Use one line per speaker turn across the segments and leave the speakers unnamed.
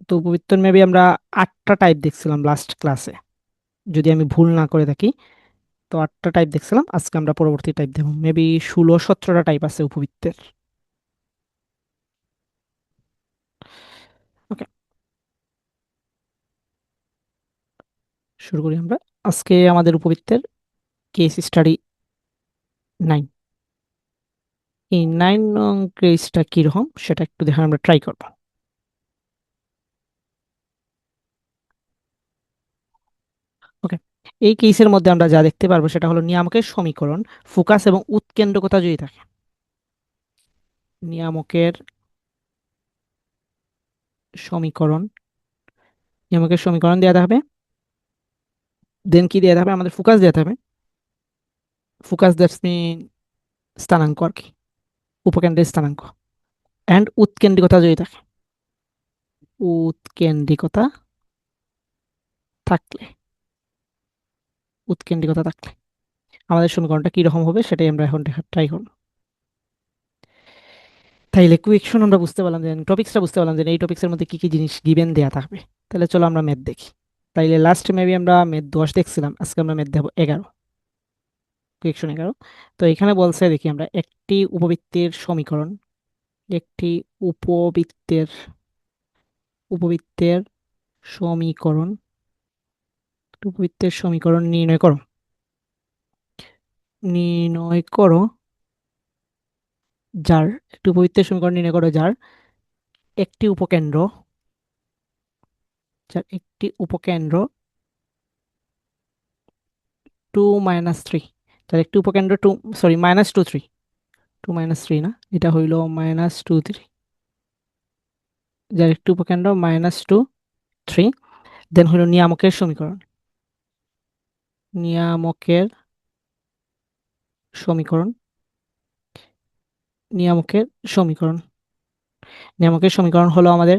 তো উপবৃত্তর মেবি আমরা 8টা টাইপ দেখছিলাম লাস্ট ক্লাসে, যদি আমি ভুল না করে থাকি। তো 8টা টাইপ দেখছিলাম, আজকে আমরা পরবর্তী টাইপ দেখব। মেবি 16-17টা টাইপ আছে উপবৃত্তের। ওকে, শুরু করি আমরা। আজকে আমাদের উপবৃত্তের কেস স্টাডি 9। এই 9 নং কেসটা কিরকম সেটা একটু দেখে আমরা ট্রাই করব। ওকে, এই কেসের মধ্যে আমরা যা দেখতে পারবো সেটা হলো নিয়ামকের সমীকরণ, ফোকাস এবং উৎকেন্দ্রকতা যদি থাকে। নিয়ামকের সমীকরণ, নিয়ামকের সমীকরণ দেওয়া থাকবে, দেন কি দেওয়া থাকবে, আমাদের ফোকাস দেওয়া থাকবে। ফোকাস দ্যাটস মিন স্থানাঙ্ক আর কি, উপকেন্দ্রের স্থানাঙ্ক। অ্যান্ড উৎকেন্দ্রিকতা যদি থাকে, উৎকেন্দ্রিকতা থাকলে, উৎকেন্দ্রিকতা থাকলে আমাদের সমীকরণটা কিরকম হবে সেটাই আমরা এখন দেখার ট্রাই করব। তাইলে কুইকশন আমরা বুঝতে পারলাম যে, টপিক্সটা বুঝতে পারলাম যে এই টপিক্সের মধ্যে কি কি জিনিস গিভেন দেয়া থাকবে। তাহলে চলো আমরা ম্যাথ দেখি। তাইলে লাস্ট মেবি আমরা ম্যাথ 10 দেখছিলাম, আজকে আমরা ম্যাথ দেখবো 11, কুইকশন 11। তো এখানে বলছে দেখি আমরা, একটি উপবৃত্তের সমীকরণ, একটি উপবৃত্তের উপবৃত্তের সমীকরণ, উপবৃত্তের সমীকরণ নির্ণয় করো। নির্ণয় করো যার, একটি উপবৃত্তের সমীকরণ নির্ণয় করো যার একটি উপকেন্দ্র, যার একটি উপকেন্দ্র 2-3, যার একটি উপকেন্দ্র টু, সরি -2 3, 2-3 না, এটা হইল -2 3, যার একটি উপকেন্দ্র -2 3। দেন হইল নিয়ামকের সমীকরণ, নিয়ামকের সমীকরণ, নিয়ামকের সমীকরণ, নিয়ামকের সমীকরণ হলো আমাদের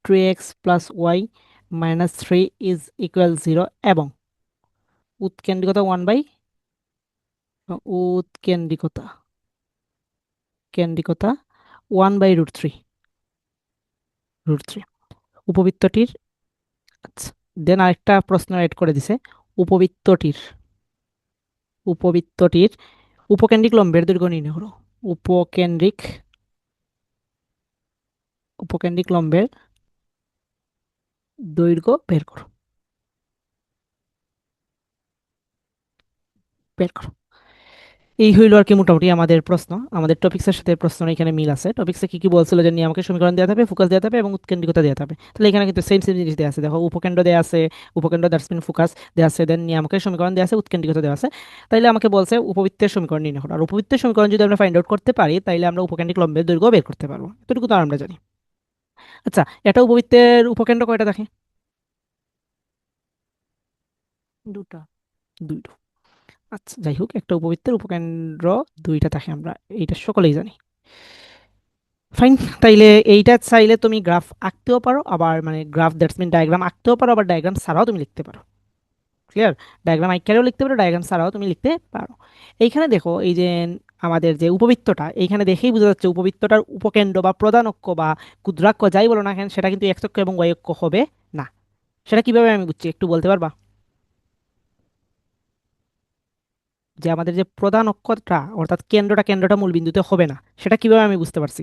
2x + y - 3 = 0 এবং উৎকেন্দ্রিকতা 1/, উৎকেন্দ্রিকতা, কেন্দ্রিকতা 1/√3, √3 উপবৃত্তটির। আচ্ছা, দেন আরেকটা প্রশ্ন এড করে দিছে, উপবৃত্তটির, উপবৃত্তটির উপকেন্দ্রিক লম্বের দৈর্ঘ্য নির্ণয় করো। উপকেন্দ্রিক, উপকেন্দ্রিক লম্বের দৈর্ঘ্য বের করো, বের করো। এই হইল আর কি মোটামুটি আমাদের প্রশ্ন। আমাদের টপিক্সের সাথে প্রশ্ন এখানে মিল আছে। টপিক্সে কি কি বলছিল যে নিয়ামকের সমীকরণ দেওয়া থাকবে, ফোকাস দেওয়া থাকবে এবং উৎকেন্দ্রিকতা দেওয়া থাকবে। তাহলে এখানে কিন্তু সেম সেম জিনিস দেওয়া আছে, দেখো উপকেন্দ্র দেওয়া আছে, উপকেন্দ্র দ্যাটস মিন ফোকাস দেওয়া আছে, দেন নিয়ামকের সমীকরণ দেওয়া আছে, উৎকেন্দ্রিকতা দেওয়া আছে। তাইলে আমাকে বলছে উপবৃত্তের সমীকরণ নির্ণয় করো। আর উপবৃত্তের সমীকরণ যদি আমরা ফাইন্ড আউট করতে পারি তাইলে আমরা উপকেন্দ্রিক লম্বের দৈর্ঘ্য বের করতে পারবো, এতটুকু তো আমরা জানি। আচ্ছা, এটা উপবৃত্তের উপকেন্দ্র কয়টা দেখে? দুটা, দুইটা। আচ্ছা যাই হোক, একটা উপবৃত্তের উপকেন্দ্র দুইটা থাকে, আমরা এইটা সকলেই জানি। ফাইন, তাইলে এইটা চাইলে তুমি গ্রাফ আঁকতেও পারো, আবার মানে গ্রাফ দ্যাটস মিন ডায়াগ্রাম আঁকতেও পারো, আবার ডায়াগ্রাম ছাড়াও তুমি লিখতে পারো। ক্লিয়ার? ডায়াগ্রাম আঁকারেও লিখতে পারো, ডায়াগ্রাম ছাড়াও তুমি লিখতে পারো। এইখানে দেখো, এই যে আমাদের যে উপবৃত্তটা, এইখানে দেখেই বোঝা যাচ্ছে উপবৃত্তটার উপকেন্দ্র বা প্রধান অক্ষ বা ক্ষুদ্রাক্ষ যাই বলো না কেন, সেটা কিন্তু এক্স অক্ষ এবং ওয়াই অক্ষ হবে না। সেটা কিভাবে আমি বুঝছি একটু বলতে পারবা? যে আমাদের যে প্রধান অক্ষটা অর্থাৎ কেন্দ্রটা, কেন্দ্রটা মূল বিন্দুতে হবে না, সেটা কিভাবে আমি বুঝতে পারছি?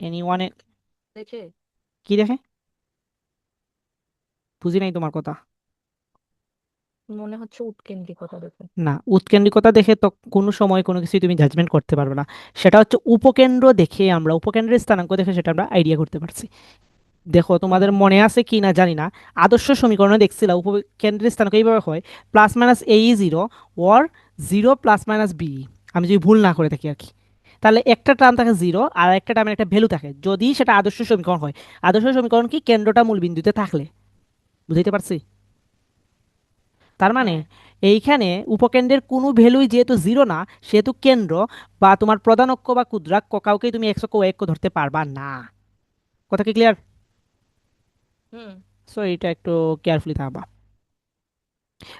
এনি ওয়ান দেখে, কি দেখে? বুঝি নাই তোমার কথা।
মনে হচ্ছে উৎকেন্দ্রিকতা দেখে।
না, উৎকেন্দ্রিকতা দেখে তো কোনো সময় কোনো কিছু তুমি জাজমেন্ট করতে পারবে না। সেটা হচ্ছে উপকেন্দ্র দেখে, আমরা উপকেন্দ্রের স্থানাঙ্ক দেখে সেটা আমরা আইডিয়া করতে পারছি। দেখো তোমাদের
ও,
মনে আছে কি না জানি না, আদর্শ সমীকরণে দেখছিলা উপকেন্দ্রের স্থানাঙ্ক এইভাবে হয়, +-a0 ওর 0 +-b, আমি যদি ভুল না করে থাকি আর কি। তাহলে একটা টার্ম থাকে 0 আর একটা টার্মের একটা ভ্যালু থাকে, যদি সেটা আদর্শ সমীকরণ হয়। আদর্শ সমীকরণ কি? কেন্দ্রটা মূল বিন্দুতে থাকলে। বুঝাইতে পারছি? তার মানে
হ্যাঁ।
এইখানে উপকেন্দ্রের কোনো ভ্যালুই যেহেতু 0 না, সেহেতু কেন্দ্র বা তোমার প্রধান অক্ষ বা ক্ষুদ্রাক্ষ কাউকেই তুমি এক্স অক্ষ ওয়াই অক্ষ ধরতে পারবা না। কথা কি ক্লিয়ার?
হুম।
সো এটা একটু কেয়ারফুলি থাকবা।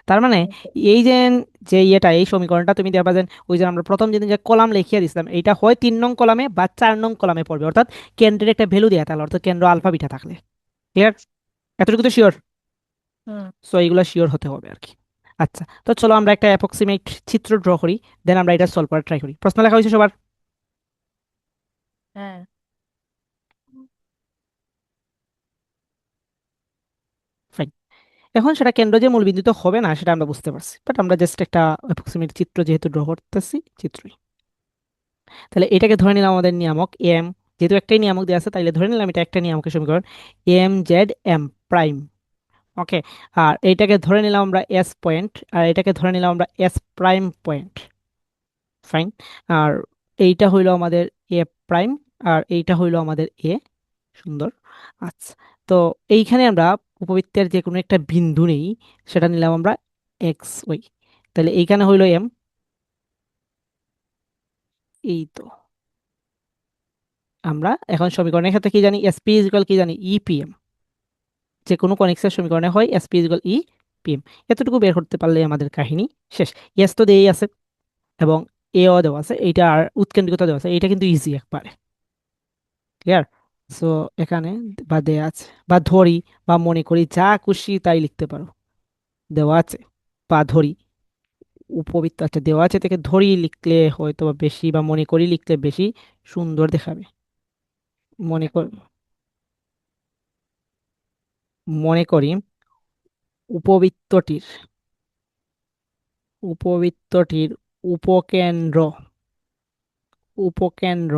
তার মানে
ওকে।
এই যে যে ইয়েটা এই সমীকরণটা তুমি দেখবা যে ওই যে আমরা প্রথম যেদিন যে কলাম লিখিয়ে দিছিলাম এইটা হয় 3 নং কলামে বা 4 নং কলামে পড়বে, অর্থাৎ কেন্দ্রের একটা ভ্যালু দেয়া থাকলে, অর্থাৎ কেন্দ্র আলফা বিটা থাকলে। ক্লিয়ার? এতটুকু তো শিওর?
হুম।
সো এইগুলো শিওর হতে হবে আর কি। আচ্ছা, তো চলো আমরা একটা অ্যাপ্রক্সিমেট চিত্র ড্র করি, দেন আমরা এটা সলভ করার ট্রাই করি। প্রশ্ন লেখা হয়েছে সবার?
হ্যাঁ।
ফাইন। এখন সেটা কেন্দ্র যে মূলবিন্দু তো হবে না সেটা আমরা বুঝতে পারছি, বাট আমরা জাস্ট একটা অ্যাপ্রক্সিমেট চিত্র যেহেতু ড্র করতেছি, চিত্রই। তাহলে এটাকে ধরে নিলাম আমাদের নিয়ামক এম, যেহেতু একটাই নিয়ামক দেওয়া আছে তাইলে ধরে নিলাম এটা একটা নিয়ামকের সমীকরণ, এম জেড এম প্রাইম। ওকে। আর এইটাকে ধরে নিলাম আমরা এস পয়েন্ট, আর এটাকে ধরে নিলাম আমরা এস প্রাইম পয়েন্ট। ফাইন। আর এইটা হইলো আমাদের এ প্রাইম, আর এইটা হইলো আমাদের এ। সুন্দর। আচ্ছা, তো এইখানে আমরা উপবৃত্তের যে কোনো একটা বিন্দু নেই, সেটা নিলাম আমরা এক্স ওয়াই। তাহলে এইখানে হইলো এম। এই তো আমরা এখন সমীকরণের ক্ষেত্রে কি জানি, এসপি ইকুয়াল কি জানি, ইপিএম। যে কোনো কনিক্সের সমীকরণে হয় এসপি ইকুয়াল ই পিএম। এতটুকু বের করতে পারলে আমাদের কাহিনী শেষ। এস তো দেই আছে এবং এও দেওয়া আছে, এইটা আর উৎকেন্দ্রিকতা দেওয়া আছে, এইটা কিন্তু ইজি একবারে। ক্লিয়ার? সো এখানে বা দেয়া আছে বা ধরি বা মনে করি, যা খুশি তাই লিখতে পারো। দেওয়া আছে বা ধরি উপবৃত্ত, আচ্ছা দেওয়া আছে থেকে ধরি লিখলে হয়তো বা বেশি, বা মনে করি লিখলে বেশি সুন্দর দেখাবে। মনে করি, মনে করি উপবৃত্তটির উপবৃত্তটির উপকেন্দ্র, উপকেন্দ্র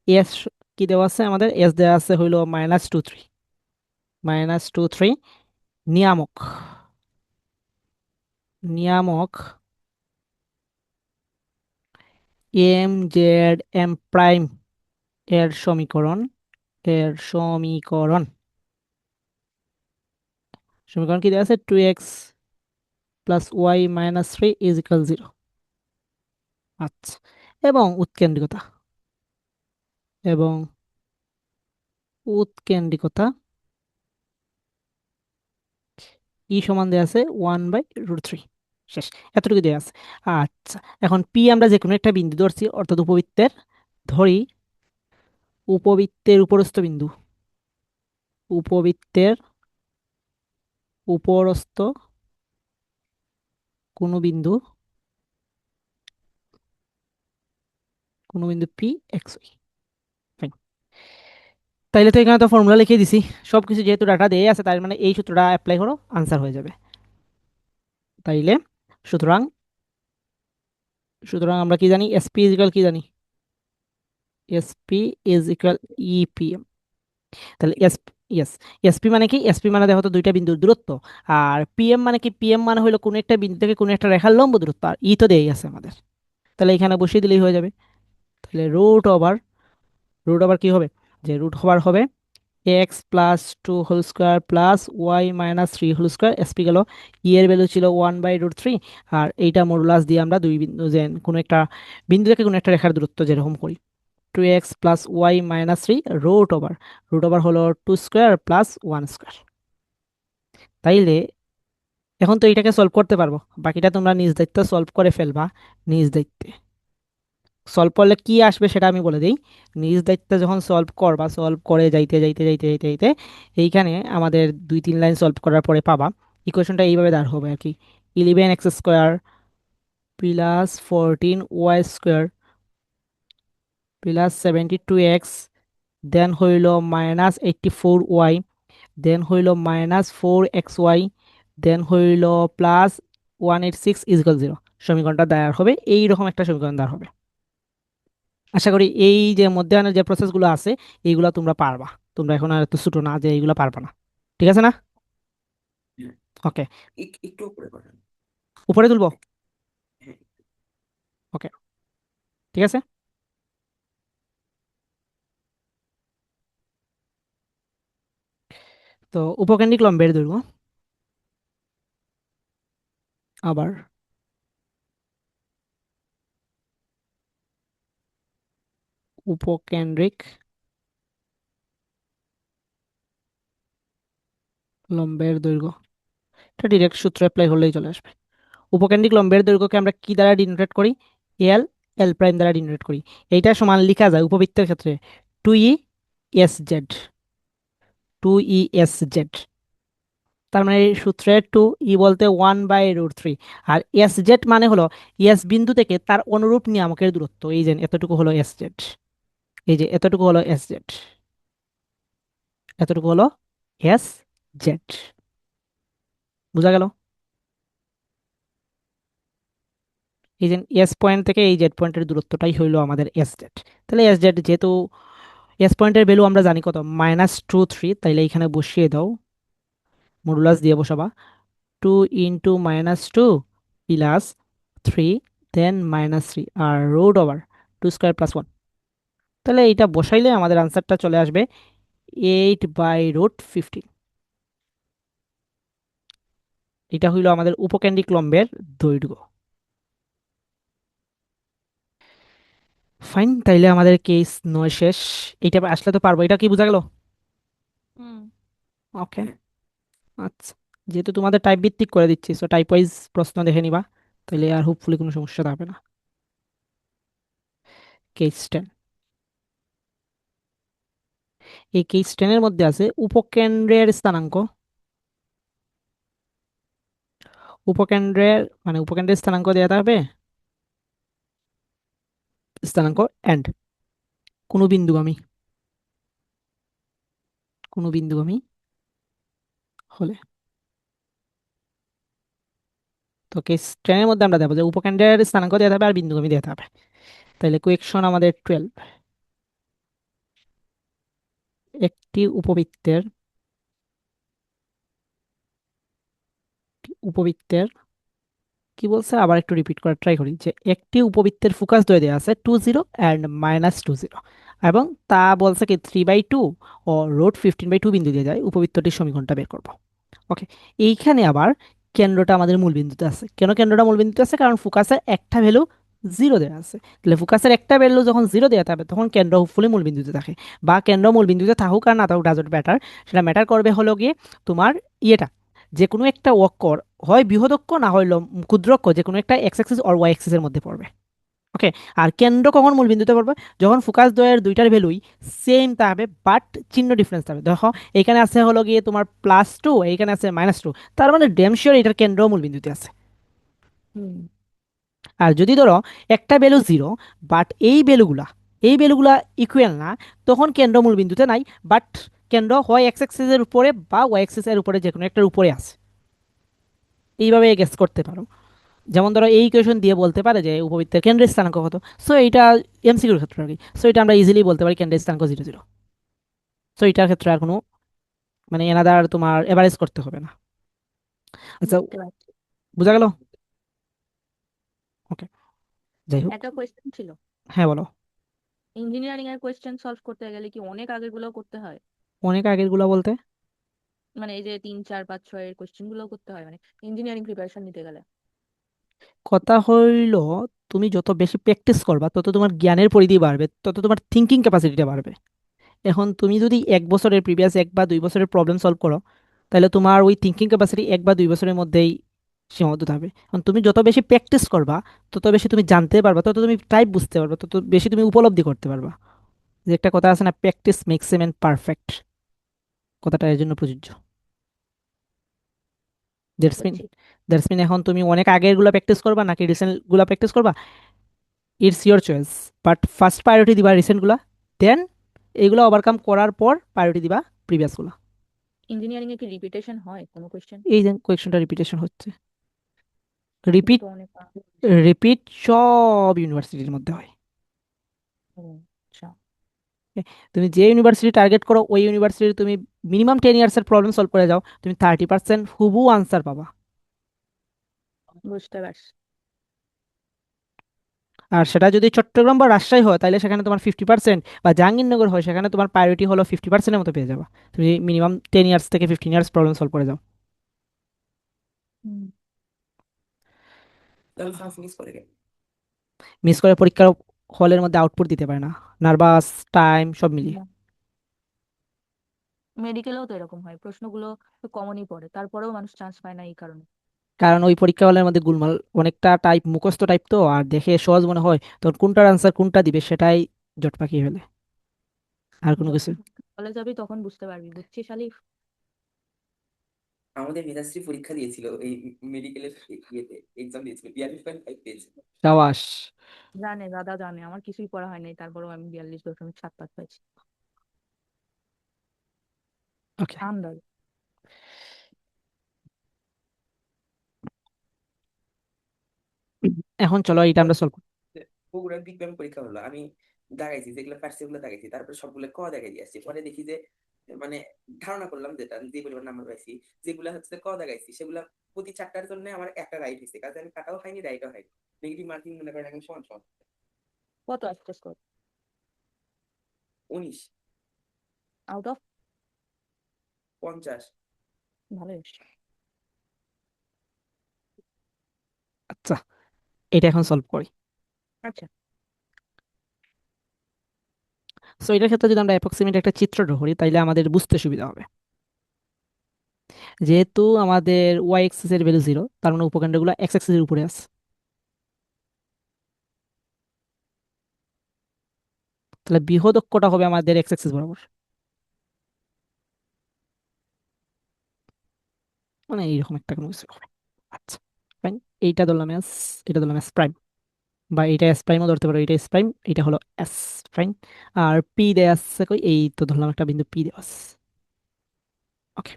এস কি দেওয়া আছে আমাদের, এস দেওয়া আছে হইলো -2 3, -2 3 নিয়ামক, নিয়ামক এম জেড এম প্রাইম এর সমীকরণ, এর সমীকরণ, সমীকরণ কি দেওয়া আছে, 2x + y - 3 = 0। আচ্ছা, এবং উৎকেন্দ্রিকতা, এবং উৎকেন্দ্রিকতা ই সমান দেওয়া আছে 1/√3। শেষ। এতটুকু দেওয়া আছে। আচ্ছা, এখন পি আমরা যে কোনো একটা বিন্দু ধরছি, অর্থাৎ উপবৃত্তের, ধরি উপবৃত্তের উপরস্থ বিন্দু, উপবৃত্তের উপরস্থ কোনো বিন্দু, কোনো বিন্দু পি এক্স ওয়াই। ফাইন। তাইলে তো এখানে তো ফর্মুলা লিখে দিছি, সবকিছু যেহেতু ডাটা দিয়ে আছে তার মানে এই সূত্রটা অ্যাপ্লাই করো, আনসার হয়ে যাবে। তাইলে সুতরাং, সুতরাং আমরা কি জানি, এসপি ইজিক্যাল কি জানি, এসপি ইজিক্যাল ইপিএম। তাহলে এস, ইয়েস, এসপি মানে কি, এসপি মানে দেখো তো দুইটা বিন্দুর দূরত্ব। আর পিএম মানে কি, পিএম মানে হলো কোনো একটা বিন্দু থেকে কোনো একটা রেখার লম্ব দূরত্ব, আর ই তো দেই আছে আমাদের। তাহলে এখানে বসিয়ে দিলেই হয়ে যাবে। তাহলে রুট ওভার কি হবে, যে রুট ওভার হবে x + 2 whole square + y - 3 whole square. এসপি গেল, ই এর ভ্যালু ছিল 1/√3, আর এইটা মডুলাস দিয়ে আমরা দুই বিন্দু যে কোনো একটা বিন্দু থেকে কোনো একটা রেখার দূরত্ব যেরকম করি, 2x + y - 3 root over, root over হলো 2 স্কোয়ার + 1 স্কোয়ার। তাইলে এখন তো এটাকে সলভ করতে পারবো, বাকিটা তোমরা নিজ দায়িত্বে সলভ করে ফেলবা। নিজ দায়িত্বে সলভ করলে কি আসবে সেটা আমি বলে দিই। নিজ দায়িত্বে যখন সলভ করবা, সলভ করে যাইতে যাইতে যাইতে যাইতে যাইতে এইখানে আমাদের 2 3 লাইন সলভ করার পরে পাবা ইকুয়েশনটা এইভাবে দাঁড় হবে আর কি, 11x² + 14y² + 72x, দেন হইল -84y, দেন হইল -4xy, দেন হইল +186 = 0। সমীকরণটা দাঁড় হবে এইরকম একটা সমীকরণ দাঁড় হবে। আশা করি এই যে মধ্যাহ্নের যে প্রসেসগুলো আছে এইগুলো তোমরা পারবা। তোমরা এখন আর এত ছোট না যে এইগুলো পারবা না। ঠিক আছে না? ওকে। উপরে তুলবো? ওকে, ঠিক আছে। তো উপকেন্দ্রিক লম্বের দৈর্ঘ্য, আবার উপকেন্দ্রিক লম্বের দৈর্ঘ্য, এটা ডিরেক্ট সূত্র অ্যাপ্লাই করলেই চলে আসবে। উপকেন্দ্রিক লম্বের দৈর্ঘ্যকে আমরা কি দ্বারা ডিনোটেট করি? এল, এল প্রাইম দ্বারা ডিনোটেট করি। এইটা সমান লেখা যায় উপবৃত্তের ক্ষেত্রে 2E, S Z, 2E, S Z। তার মানে এই সূত্রের 2E বলতে 1/√3, আর S Z মানে হলো এস বিন্দু থেকে তার অনুরূপ নিয়ামকের দূরত্ব। এই যে এতটুকু হলো S Z, এই যে এতটুকু হলো S Z, এতটুকু হলো S Z। বোঝা গেল? এই যে এস পয়েন্ট থেকে এই জেড পয়েন্টের দূরত্বটাই হইলো আমাদের S Z। তাহলে S Z যেহেতু এস পয়েন্টের ভ্যালু আমরা জানি কত, -2, 3, তাইলে এখানে বসিয়ে দাও, মডুলাস দিয়ে বসাবা 2 × -2 + 3, দেন -3 আর √2² + 1। তাহলে এইটা বসাইলে আমাদের আনসারটা চলে আসবে 8/√15। এটা হইলো আমাদের উপকেন্দ্রিক লম্বের দৈর্ঘ্য। ফাইন, তাইলে আমাদের কেস 9 শেষ। এইটা আসলে তো পারবো, এটা কি বোঝা গেল?
হুম।
ওকে, আচ্ছা। যেহেতু তোমাদের টাইপ ভিত্তিক করে দিচ্ছি, সো টাইপ ওয়াইজ প্রশ্ন দেখে নিবা, তাহলে আর হোপফুলি কোনো সমস্যা থাকবে না। কেস 10, এই কেস 10-এর মধ্যে আছে উপকেন্দ্রের স্থানাঙ্ক। উপকেন্দ্রের মানে উপকেন্দ্রের স্থানাঙ্ক দেওয়া থাকবে, স্থানাঙ্ক এন্ড কোনো বিন্দুগামী, কোনো বিন্দুগামী হলে। তো কেস 10-এর মধ্যে আমরা দেখবো যে উপকেন্দ্রের স্থানাঙ্ক দেওয়া থাকবে আর বিন্দুগামী দেওয়া থাকবে। তাহলে কোয়েকশন আমাদের 12। একটি উপবৃত্তের, উপবৃত্তের কি বলছে আবার একটু রিপিট করার ট্রাই করি, যে একটি উপবৃত্তের ফোকাস দৈর্ঘ্য দেওয়া আছে 20 অ্যান্ড -20, এবং তা বলছে কি 3/2 ও √15/2 বিন্দু দিয়ে যায় উপবৃত্তটির সমীকরণটা বের করব। ওকে, এইখানে আবার কেন্দ্রটা আমাদের মূল বিন্দুতে আছে। কেন কেন্দ্রটা মূল বিন্দুতে আছে? কারণ ফোকাসের একটা ভ্যালু 0 দেওয়া আছে। তাহলে ফোকাসের একটা ভ্যালু যখন 0 দেওয়া থাকবে তখন কেন্দ্র হুবফুলি মূল বিন্দুতে থাকে, বা কেন্দ্র মূল বিন্দুতে থাকুক আর না থাকুক ডাজন্ট ম্যাটার। সেটা ম্যাটার করবে হলো গিয়ে তোমার ইয়েটা, যে কোনো একটা অক্ষর হয় বৃহদক্ষ না হয় ক্ষুদ্রক্ষ, যে কোনো একটা এক্স অ্যাক্সিস অর ওয়াই অ্যাক্সিসের মধ্যে পড়বে। ওকে, আর কেন্দ্র কখন মূল বিন্দুতে পড়বে? যখন ফোকাস দ্বয়ের দুইটার ভ্যালুই সেম থাকবে, বাট চিহ্ন ডিফারেন্স থাকবে। দেখো এখানে আছে হলো গিয়ে তোমার +2, এইখানে আছে -2, তার মানে ড্যাম শিওর এটার কেন্দ্র মূল বিন্দুতে আছে।
হুম।
আর যদি ধরো একটা ভ্যালু 0, বাট এই ভ্যালুগুলা ইকুয়াল না, তখন কেন্দ্র মূল বিন্দুতে নাই, বাট কেন্দ্র হয় এক্স অ্যাক্সিসের উপরে বা ওয়াই অ্যাক্সিসের উপরে, যে কোনো একটার উপরে আছে। এইভাবে গেস করতে পারো। যেমন ধরো এই ইকুয়েশন দিয়ে বলতে পারে যে উপবৃত্তের কেন্দ্রের স্থানাঙ্ক কত। সো এটা এমসিকিউর ক্ষেত্রে আর কি, সো এটা আমরা ইজিলি বলতে পারি কেন্দ্রের স্থানাঙ্ক 0, 0। সো এটার ক্ষেত্রে আর কোনো মানে এনাদার তোমার এভারেজ করতে হবে না। আচ্ছা,
বুঝতে পারছি।
বোঝা গেল? ওকে, যাই হোক।
একটা কোয়েশ্চেন ছিল,
হ্যাঁ বলো।
ইঞ্জিনিয়ারিং এর কোয়েশ্চেন সলভ করতে গেলে কি অনেক আগের গুলো করতে হয়?
অনেক আগের গুলা বলতে?
মানে এই যে 3, 4, 5, 6 এর কোয়েশ্চেন গুলো করতে হয় মানে ইঞ্জিনিয়ারিং প্রিপারেশন নিতে গেলে?
কথা হইল, তুমি যত বেশি প্র্যাকটিস করবা তত তোমার জ্ঞানের পরিধি বাড়বে, তত তোমার থিঙ্কিং ক্যাপাসিটিটা বাড়বে। এখন তুমি যদি 1 বছরের প্রিভিয়াস 1 বা 2 বছরের প্রবলেম সলভ করো, তাহলে তোমার ওই থিঙ্কিং ক্যাপাসিটি 1 বা 2 বছরের মধ্যেই সীমাবদ্ধ থাকবে। এখন তুমি যত বেশি প্র্যাকটিস করবা তত বেশি তুমি জানতে পারবা, তত তুমি টাইপ বুঝতে পারবা, তত বেশি তুমি উপলব্ধি করতে পারবা। যে একটা কথা আছে না, practice makes a man perfect, কথাটা এর জন্য প্রযোজ্য।
বুঝতে
দ্যাটস মিন,
পারছি।
এখন তুমি অনেক আগের গুলা প্র্যাকটিস করবা নাকি রিসেন্ট গুলা প্র্যাকটিস করবা, it's your choice. But first priority দিবা রিসেন্ট গুলা, দেন এইগুলা ওভারকাম করার পর প্রায়োরিটি দিবা প্রিভিয়াস গুলা।
ইঞ্জিনিয়ারিং এ কি রিপিটেশন হয় কোনো কোয়েশ্চেন?
এই যে কোয়েকশনটা রিপিটেশন হচ্ছে,
এটা
রিপিট,
তো অনেক আগে হয়েছে।
রিপিট সব ইউনিভার্সিটির মধ্যে হয়।
ও, আচ্ছা।
তুমি যে ইউনিভার্সিটি টার্গেট করো ওই ইউনিভার্সিটি তুমি মিনিমাম 10 ইয়ার্সের প্রবলেম সলভ করে যাও, তুমি 30% হুবু আনসার পাবা।
বুঝতে পারছি।
আর সেটা যদি চট্টগ্রাম বা রাজশাহী হয় তাহলে সেখানে তোমার 50%, বা জাহাঙ্গীরনগর হয় সেখানে তোমার প্রায়োরিটি হলো 50%-এর মতো পেয়ে যাবা। তুমি মিনিমাম 10 ইয়ার্স থেকে 15 ইয়ার্স প্রবলেম সলভ করে যাও।
হুম।
মিস করে পরীক্ষার হলের মধ্যে আউটপুট দিতে পারে না, নার্ভাস, টাইম সব মিলিয়ে।
মেডিকেলেও তো এরকম হয়, প্রশ্নগুলো তো কমনই পড়ে, তারপরেও মানুষ চান্স পায় না এই কারণে।
কারণ ওই পরীক্ষা হলের মধ্যে গুলমাল অনেকটা টাইপ, মুখস্থ টাইপ তো, আর দেখে সহজ মনে হয়, তখন কোনটার আনসার কোনটা দিবে সেটাই জট পাকিয়ে ফেলে, আর কোনো কিছু।
যখন কলেজ যাবি তখন বুঝতে পারবি, বুঝছিস আলিফ?
আমাদের মেধাশ্রী পরীক্ষা দিয়েছিল এই মেডিকেলের ইয়েতে, এক্সাম দিয়েছিল, 42.5 পেয়েছে।
সাবাস।
জানে, দাদা জানে, আমার কিছুই পড়া হয় নাই, তারপরেও আমি 42.7 পাইছি।
ওকে,
আন্দাজ।
এখন চলো এটা আমরা সলভ করি।
বগুড়ার বিজ্ঞান পরীক্ষা হলো, আমি দাগাইছি যেগুলো পারছি ওগুলো দাগাইছি, তারপরে সবগুলো দাগাই দিয়ে আসছি। পরে দেখি যে মানে ধারণা করলাম যেটা যে পরিমাণ নাম্বার পাইছি, যেগুলা হচ্ছে দাগাইছি সেগুলা প্রতি চারটার জন্য আমার একটা রাইট হয়েছে, কাজে আমি কাটাও হয়নি রাইটও হয়নি। নেগেটিভ মার্কিং মনে করেন এখন সমান সমান
কত আসছে স্কোর?
19,
out of?
50।
ভালোই আসছে।
আচ্ছা, এটা এখন সলভ করি।
আচ্ছা।
সো এটার ক্ষেত্রে যদি আমরা অ্যাপ্রক্সিমেট একটা চিত্র ড্র করি তাইলে আমাদের বুঝতে সুবিধা হবে। যেহেতু আমাদের ওয়াই এক্সিস এর ভ্যালু 0, তার মানে উপকেন্দ্রগুলো এক্স এক্সিস এর উপরে আছে। তাহলে বৃহৎ অক্ষটা হবে আমাদের এক্স এক্সিস বরাবর, মানে এইরকম একটা কোনো কিছু হবে। আচ্ছা, ফাইন। এইটা ধরলাম এস, এটা ধরলাম এস প্রাইম, বা এটা এস প্রাইমও ধরতে পারো, এটা এস প্রাইম, এটা হলো এস। ফাইন। আর পি দেয়া আছে কই, এই তো ধরলাম একটা বিন্দু পি দেওয়া আছে। ওকে।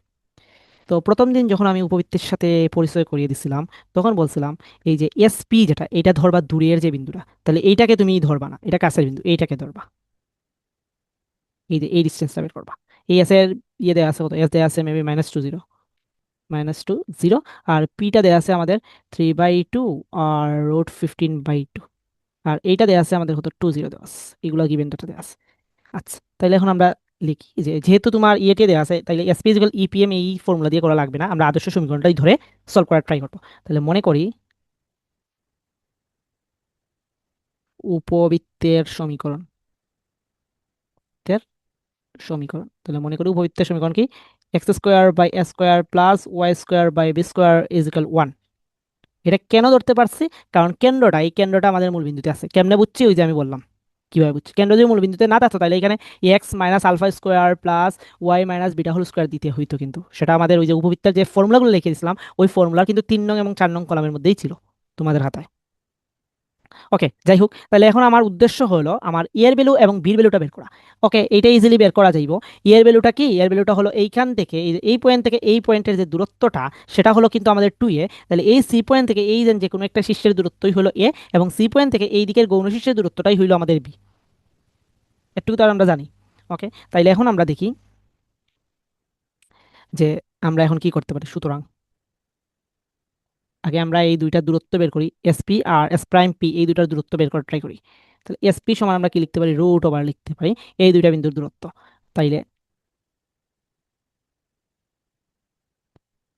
তো প্রথম দিন যখন আমি উপবৃত্তের সাথে পরিচয় করিয়ে দিছিলাম, তখন বলছিলাম এই যে এস পি যেটা, এটা ধরবা দূরের যে বিন্দুটা, তাহলে এইটাকে তুমি ধরবা না, এটা কাছের বিন্দু, এইটাকে ধরবা। এই যে এই ডিস্টেন্সটা বের করবা। এই এস এর ইয়ে দেওয়া আছে কত, এস দেওয়া আছে মেবি -2 0, -2 0। আর পিটা দেওয়া আছে আমাদের 3/2 আর √15/2। আর এইটা দেওয়া আছে আমাদের কত, 2 0 দেওয়া আছে, এগুলো গিভেন ডাটা দেওয়া আছে। আচ্ছা, তাহলে এখন আমরা লিখি যে যেহেতু তোমার ইয়েতে দেওয়া আছে, তাহলে এসপি ইকুয়াল ইপিএম এই ফর্মুলা দিয়ে করা লাগবে না, আমরা আদর্শ সমীকরণটাই ধরে সলভ করার ট্রাই করবো। তাহলে মনে করি উপবৃত্তের সমীকরণ, তাহলে মনে করি উপবৃত্তের সমীকরণ কি, x² by a² plus y² by b² = 1। এটা কেন ধরতে পারছি, কারণ কেন্দ্রটা, এই কেন্দ্রটা আমাদের মূল বিন্দুতে আছে। কেমনে বুঝছি, ওই যে আমি বললাম কিভাবে বুঝছি। কেন্দ্র যদি মূল বিন্দুতে না থাকতো তাহলে এখানে x−α² প্লাস y−β² দিতে হইতো, কিন্তু সেটা আমাদের ওই যে উপবৃত্তের যে ফর্মুলাগুলো লিখে দিয়েছিলাম, ওই ফর্মুলা কিন্তু 3 নং এবং 4 নং কলামের মধ্যেই ছিল তোমাদের খাতায়। ওকে, যাই হোক, তাহলে এখন আমার উদ্দেশ্য হলো আমার এর ভ্যালু এবং বির ভ্যালুটা বের করা। ওকে, এইটা ইজিলি বের করা যাইব। এর ভ্যালুটা কি, এর ভ্যালুটা হলো এইখান থেকে এই পয়েন্ট থেকে এই পয়েন্টের যে দূরত্বটা, সেটা হলো কিন্তু আমাদের 2a। তাহলে এই সি পয়েন্ট থেকে এই যে কোনো একটা শীর্ষের দূরত্বই হলো এ, এবং সি পয়েন্ট থেকে এই দিকের গৌণ শীর্ষের দূরত্বটাই হইলো আমাদের বি। একটু তো আর আমরা জানি। ওকে, তাইলে এখন আমরা দেখি যে আমরা এখন কি করতে পারি। সুতরাং আগে আমরা এই দুইটার দূরত্ব বের করি, এসপি আর এস প্রাইম পি, এই দুইটার দূরত্ব বের করার ট্রাই করি। তাহলে এসপি সমান আমরা কি লিখতে পারি, √ওভার লিখতে পারি এই দুইটা বিন্দুর দূরত্ব। তাইলে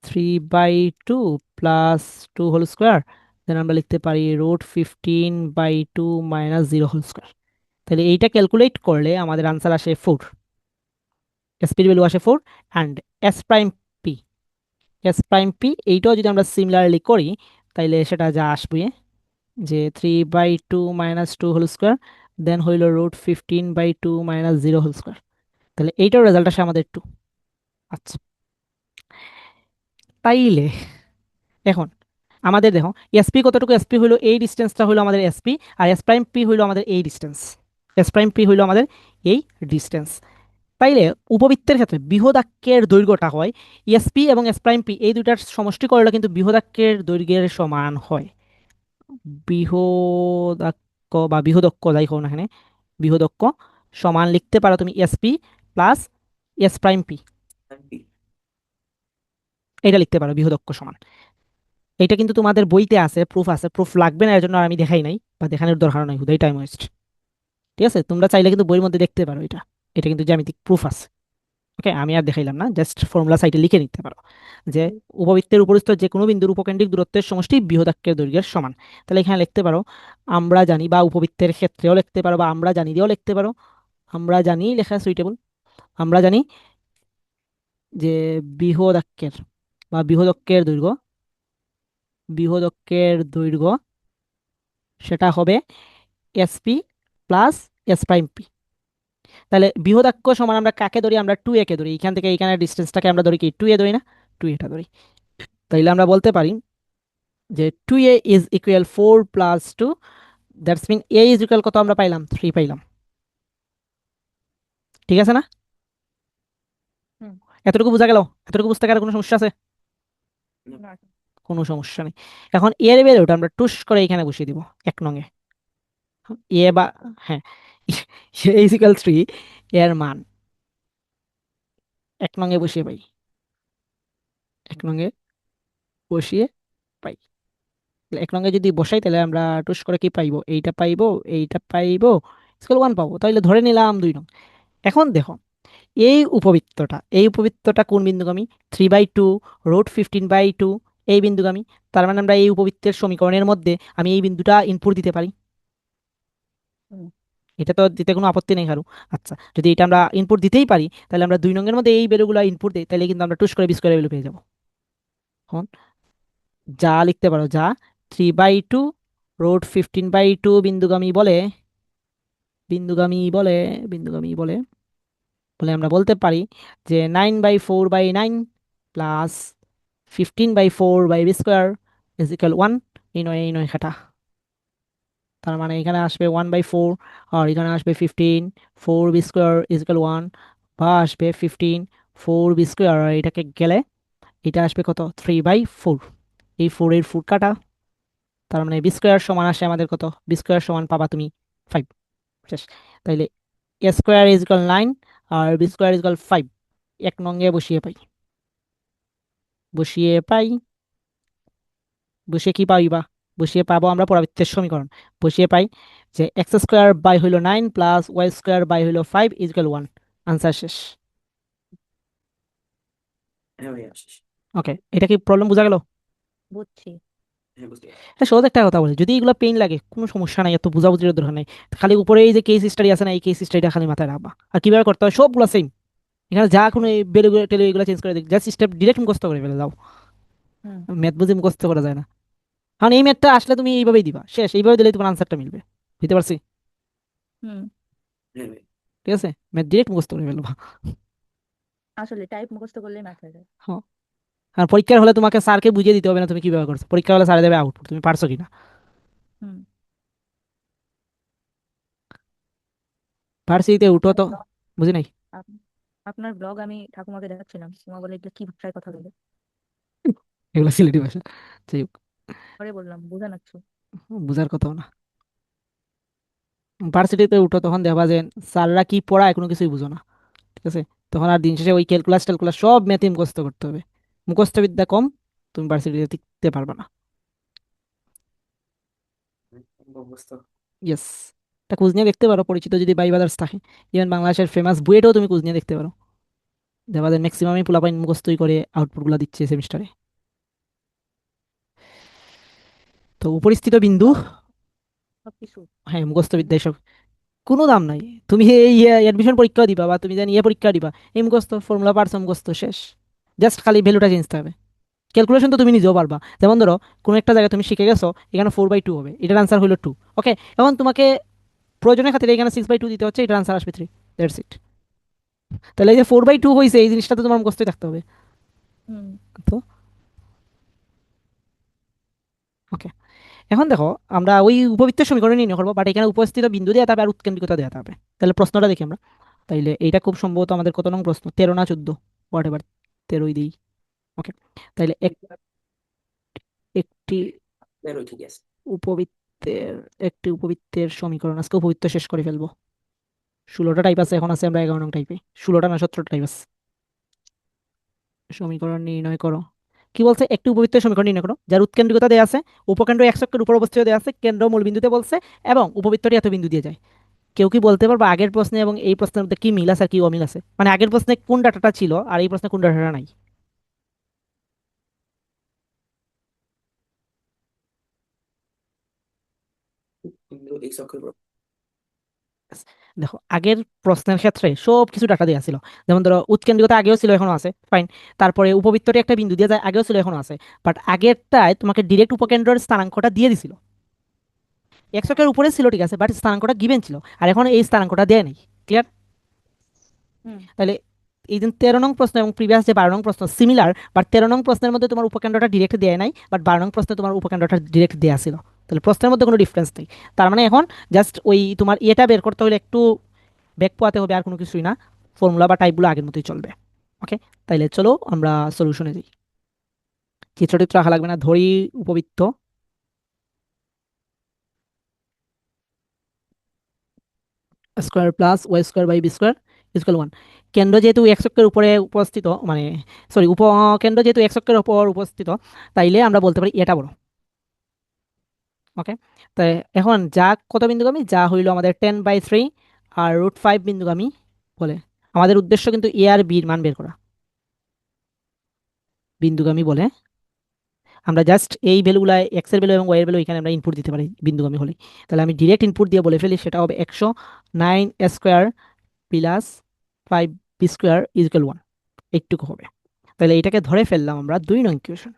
3/2 প্লাস 2 হোল স্কোয়ার, দেন আমরা লিখতে পারি √15/2 -0 হোল স্কোয়ার। তাহলে এইটা ক্যালকুলেট করলে আমাদের আনসার আসে 4, এসপির ভ্যালু আসে 4। অ্যান্ড এস প্রাইম পি, এইটাও যদি আমরা সিমিলারলি করি, তাইলে সেটা যা আসবে যে 3/2 -2 হোল স্কোয়ার, দেন হইল √15/2 -0 হোল স্কোয়ার। তাহলে এইটার রেজাল্ট আসে আমাদের 2। আচ্ছা, তাইলে এখন আমাদের দেখো এসপি কতটুকু, এসপি হইলো এই ডিস্টেন্সটা হইলো আমাদের এসপি, আর এস প্রাইম পি হইলো আমাদের এই ডিস্টেন্স, এস প্রাইম পি হইলো আমাদের এই ডিস্টেন্স। তাইলে উপবৃত্তের ক্ষেত্রে বৃহদাক্ষের দৈর্ঘ্যটা হয় এসপি এবং এস প্রাইম পি, এই দুইটার সমষ্টি করলে কিন্তু বৃহদাক্ষের দৈর্ঘ্যের সমান হয়। বৃহদাক্ষ বা বৃহদক্ষ যাই হোক না এখানে, বৃহদক্ষ সমান লিখতে পারো তুমি SP plus S prime P, এটা লিখতে পারো বৃহদক্ষ সমান। এটা কিন্তু তোমাদের বইতে আছে, প্রুফ আছে, প্রুফ লাগবে না, এর জন্য আর আমি দেখাই নাই বা দেখানোর দরকার নাই, হুদাই টাইম ওয়েস্ট। ঠিক আছে, তোমরা চাইলে কিন্তু বইয়ের মধ্যে দেখতে পারো, এটা এটা কিন্তু জ্যামিতিক প্রুফ আছে। ওকে, আমি আর দেখাইলাম না, জাস্ট ফর্মুলা সাইটে লিখে নিতে পারো যে উপবৃত্তের উপরিস্থ যে কোনো বিন্দুর উপকেন্দ্রিক দূরত্বের সমষ্টি বৃহদাক্ষের দৈর্ঘ্যের সমান। তাহলে এখানে লিখতে পারো আমরা জানি, বা উপবৃত্তের ক্ষেত্রেও লিখতে পারো, বা আমরা জানি দিয়েও লিখতে পারো। আমরা জানি লেখা সুইটেবল, আমরা জানি যে বৃহদাক্ষের বা বৃহদকের দৈর্ঘ্য সেটা হবে SP plus S prime P. তাহলে বৃহদাক্ষ সমান আমরা কাকে ধরি? আমরা 2a কে ধরি। এখান থেকে এখানে ডিস্টেন্সটাকে আমরা ধরি কি 2a ধরি না? 2a ধরি। তাইলে আমরা বলতে পারি যে 2a is equal 4 plus 2, that's mean a is equal কত আমরা পাইলাম? 3 পাইলাম। ঠিক আছে না?
হুম।
এতটুকু বোঝা গেল? এতটুকু বুঝতে গেলে কোনো সমস্যা আছে?
না।
কোনো সমস্যা নেই। এখন এর ভ্যালুটা আমরা টুস করে এখানে বসিয়ে দিব 1 নং-এ। এ বা হ্যাঁ এ ইজ ইকুয়াল 3 এর মান 1 নং-এ বসিয়ে পাই। 1 নং-এ বসিয়ে পাই। 1 নং-এ যদি বসাই তাহলে আমরা টুস করে কি পাইবো? এইটা পাইবো স্কেল 1 পাবো। তাহলে ধরে নিলাম 2 নং। এখন দেখো এই উপবৃত্তটা কোন বিন্দুগামী? 3/2 √15/2 এই বিন্দুগামী। তার মানে আমরা এই উপবৃত্তের সমীকরণের মধ্যে আমি এই বিন্দুটা ইনপুট দিতে পারি।
হুম।
এটা তো দিতে কোনো আপত্তি নেই কারো। আচ্ছা, যদি এটা আমরা ইনপুট দিতেই পারি তাহলে আমরা 2 নং-এর মধ্যে এই ভ্যালুগুলো ইনপুট দিই, তাহলে কিন্তু আমরা টুস করে বি স্কোয়ার ভ্যালু পেয়ে যাবো। এখন যা লিখতে পারো, যা 3/2 √15/2 বিন্দুগামী বলে বিন্দুগামী বলে বলে আমরা বলতে পারি যে 9/4/9 প্লাস 15/4 ইজ ইকুয়াল 1। এই নয় খাটা। তার মানে এখানে আসবে 1/4 আর এখানে আসবে 15, 4 বি স্কোয়ার ইজ ইকুয়াল 1, বা আসবে 15 4 বি স্কোয়ার, আর এটাকে গেলে এটা আসবে কত? 3/4। এই 4 কাটা। তার মানে বি স্কোয়ার সমান আসে আমাদের কত? বি স্কোয়ার সমান পাবা তুমি 5। শেষ। তাইলে এ স্কোয়ার ইজ ইকুয়াল 9 আর বি স্কোয়ার ইজ ইকুয়াল 5। 1 নং-এ বসিয়ে পাই। বসিয়ে কি পাইবা? বসিয়ে পাবো আমরা পরাবৃত্তের সমীকরণ। বসিয়ে পাই যে এক্স স্কোয়ার বাই হইল 9 প্লাস ওয়াই স্কোয়ার বাই হইল 5 ইজকাল 1। আনসার শেষ।
হ্যাঁ ভাইয়া শেষ।
ওকে, এটা কি প্রবলেম বোঝা গেল?
বুঝছি।
হ্যাঁ বুঝতে পারছি।
এটা সহজ একটা কথা বলি, যদি এগুলো পেইন লাগে কোনো সমস্যা নাই, এত বোঝাবুঝির দরকার নাই। খালি উপরে এই যে কেস স্টাডি আছে না, এই কেস স্টাডিটা খালি মাথায় রাখবা। আর কিভাবে করতে হয় সবগুলো সেম। এখানে যা কোনো
হুম।
বেলু টেলু এগুলো চেঞ্জ করে দিই, জাস্ট স্টেপ ডিরেক্ট মুখস্থ করে ফেলে দাও।
হুম।
ম্যাথ বুঝে মুখস্থ করা যায় না। কারণ এই ম্যাথটা আসলে তুমি এইভাবেই দিবা, শেষ। এইভাবে দিলে তোমার আনসারটা মিলবে। বুঝতে পারছি?
হুম।
হ্যাঁ ভাই।
ঠিক আছে, ম্যাথ ডিরেক্ট মুখস্থ করে ফেলবা।
আসলে টাইপ মুখস্থ করলেই মাথায় যায়।
হ্যাঁ। আর পরীক্ষার হলে তোমাকে স্যারকে বুঝিয়ে দিতে হবে না তুমি কিভাবে করছো। পরীক্ষা হলে স্যারে দেবে আউটপুট, তুমি পারছো কিনা।
হুম।
ভার্সিটিতে উঠো
আপনার
তো।
ব্লগ
বুঝি নাই।
আপনার ব্লগ আমি ঠাকুমাকে দেখাচ্ছিলাম, ঠাকুমা বলে এটা কি ভাষায় কথা বলে।
এগুলো সিলেটি ভাষা। যাই হোক,
পরে বললাম বোঝা নাচ্ছ।
বুঝার কথাও না। ভার্সিটিতে উঠো তখন দেখবা যে স্যাররা কি পড়ায় কোনো কিছুই বুঝো না। ঠিক আছে, তখন আর দিন শেষে ওই ক্যালকুলাস ট্যালকুলাস সব ম্যাথে মুখস্থ করতে হবে। মুখস্থ বিদ্যা কম, তুমি ভার্সিটিতে টিকতে পারবে না।
অবস্থা।
ইয়েস। তা খোঁজ নিয়ে দেখতে পারো, পরিচিত যদি বাই বাদার্স থাকে। ইভেন বাংলাদেশের ফেমাস বুয়েটেও তুমি খোঁজ নিয়ে দেখতে পারো। দেখবা যে ম্যাক্সিমামই পোলাপাইন মুখস্থই করে আউটপুটগুলো দিচ্ছে সেমিস্টারে। তো উপরিস্থিত বিন্দু,
সব সবকিছু
হ্যাঁ মুখস্থ
মুখস্থ।
বিদ্যায় সব কোনো দাম নাই। তুমি এই অ্যাডমিশন পরীক্ষা দিবা বা তুমি জানি পরীক্ষা দিবা, এই মুখস্থ ফর্মুলা পারছো, মুখস্থ শেষ। জাস্ট খালি ভ্যালুটা চেঞ্জ হবে। ক্যালকুলেশন তো তুমি নিজেও পারবা। যেমন ধরো কোনো একটা জায়গায় তুমি শিখে গেছো এখানে 4/2 হবে, এটার আনসার হলো 2। ওকে, এখন তোমাকে প্রয়োজনের খাতিরে এখানে 6/2 দিতে হচ্ছে, এটার আনসার আসবে 3। That's it. তাহলে এই যে 4/2 হয়েছে এই জিনিসটা তো তোমার মুখস্থই থাকতে হবে।
হুম।
তো ওকে, এখন দেখো আমরা ওই উপবৃত্তের সমীকরণ নির্ণয় করবো, বাট এখানে উপস্থিত বিন্দু দেওয়া থাকবে আর উৎকেন্দ্রিকতা দেওয়া থাকবে। তাহলে প্রশ্নটা দেখি আমরা। তাইলে এইটা খুব সম্ভবত আমাদের কত নং প্রশ্ন? 13 না 14, হোয়াট এভার, 13ই দিই। ওকে, তাইলে একটি
বেরোয় ঠিক আছে।
উপবৃত্তের একটি উপবৃত্তের সমীকরণ, আজকে উপবৃত্ত শেষ করে ফেলবো। 16টা টাইপ আছে, এখন আছে আমরা 11 নং টাইপে। 16টা না 17টা টাইপ আছে। সমীকরণ নির্ণয় করো। কি বলছে? একটি উপবৃত্তের সমীকরণ নির্ণয় করো যার উৎকেন্দ্রিকতা দেওয়া আছে, উপকেন্দ্র এক অক্ষের উপর অবস্থিত দেওয়া আছে, কেন্দ্র মূল বিন্দুতে বলছে, এবং উপবৃত্তটি এত বিন্দু দিয়ে যায়। কেউ কি বলতে পারবে আগের প্রশ্নে এবং এই প্রশ্নের মধ্যে কি মিল আছে আর কি অমিল আছে? মানে আগের প্রশ্নে কোন ডাটাটা ছিল আর এই প্রশ্নে কোন ডাটাটা নাই?
কিন্তু এই চক্রের
দেখো আগের প্রশ্নের ক্ষেত্রে সব কিছু ডাটা দেওয়া ছিল, যেমন ধরো উৎকেন্দ্রিকতা আগেও ছিল এখনো আছে, ফাইন। তারপরে উপবৃত্তটি একটা বিন্দু দিয়ে যায় আগেও ছিল এখনো আছে, বাট আগেরটায় তোমাকে ডিরেক্ট উপকেন্দ্রের স্থানাঙ্কটা দিয়ে দিছিল,
হ্যাঁ।
একশকের উপরে ছিল ঠিক আছে, বাট স্থানাঙ্কটা গিভেন ছিল, আর এখন এই স্থানাঙ্কটা দেয় নেই। ক্লিয়ার?
হুম।
তাহলে এই যে 13 নং প্রশ্ন এবং প্রিভিয়াস যে 12 নং প্রশ্ন সিমিলার, বাট 13 নং প্রশ্নের মধ্যে তোমার উপকেন্দ্রটা ডিরেক্ট দেয় নাই, বাট 12 নং প্রশ্নে তোমার উপকেন্দ্রটা ডিরেক্ট দেয়া ছিল। তাহলে প্রশ্নের মধ্যে কোনো ডিফারেন্স নেই। তার মানে এখন জাস্ট ওই তোমার ইয়েটা বের করতে হলে একটু ব্যাক পোয়াতে হবে, আর কোনো কিছুই না, ফর্মুলা বা টাইপগুলো আগের মতোই চলবে। ওকে, তাইলে চলো আমরা সলিউশনে যাই। চিত্রটিত্র আঁকা লাগবে না, ধরি উপবৃত্ত square plus y square by B square equal 1। কেন্দ্র যেহেতু এক্স অক্ষের উপরে উপস্থিত, মানে সরি উপকেন্দ্র যেহেতু এক্স অক্ষের উপর উপস্থিত, তাইলে আমরা বলতে পারি এটা বড়। ওকে, তাই এখন যা কত বিন্দুগামী, যা হইলো আমাদের 10/3 আর √5 বিন্দুগামী বলে। আমাদের উদ্দেশ্য কিন্তু এ আর বির মান বের করা। বিন্দুগামী বলে আমরা জাস্ট এই ভ্যালুগুলা এক্স এর ভ্যালু এবং ওয়াই এর ভ্যালু এখানে আমরা ইনপুট দিতে পারি বিন্দুগামী হলে। তাহলে আমি ডিরেক্ট ইনপুট দিয়ে বলে ফেলি, সেটা হবে 109 প্লাস 5b² ইকুয়াল 1, এইটুকু হবে। তাহলে এটাকে ধরে ফেললাম আমরা 2 নং ইকুয়েশন।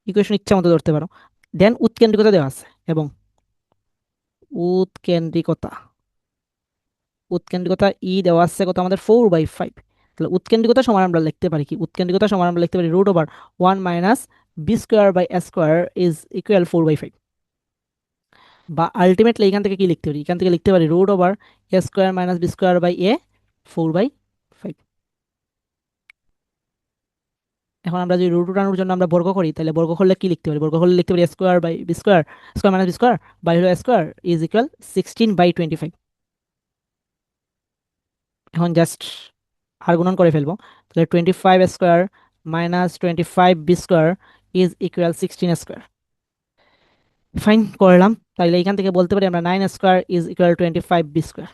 ইকুয়েশন ইচ্ছা মতো ধরতে পারো। দেন উৎকেন্দ্রিকতা দেওয়া আছে, এবং উৎকেন্দ্রিকতা উৎকেন্দ্রিকতা দেওয়া আছে কত আমাদের 4/5। তাহলে উৎকেন্দ্রিকতা সমান আমরা লিখতে পারি কি, উৎকেন্দ্রিকতা সমান আমরা লিখতে পারি √1 minus b² by a² is equal 4/5। বা আলটিমেটলি এখান থেকে কি লিখতে পারি, এখান থেকে লিখতে পারি √a² minus b² by a 4/5। এখন আমরা যদি রুট উঠানোর জন্য আমরা বর্গ করি, তাহলে বর্গ করলে কি লিখতে পারি, বর্গ করলে লিখতে পারি square minus B square by হলো স্কোয়ার ইজ ইকুয়াল 16/25। এখন জাস্ট আর গুণন করে ফেলবো, তাহলে 25² minus 25b² is equal 16²। Fine, করলাম। তাইলে এখান থেকে বলতে পারি আমরা 9² ইজ ইকুয়াল 25b²।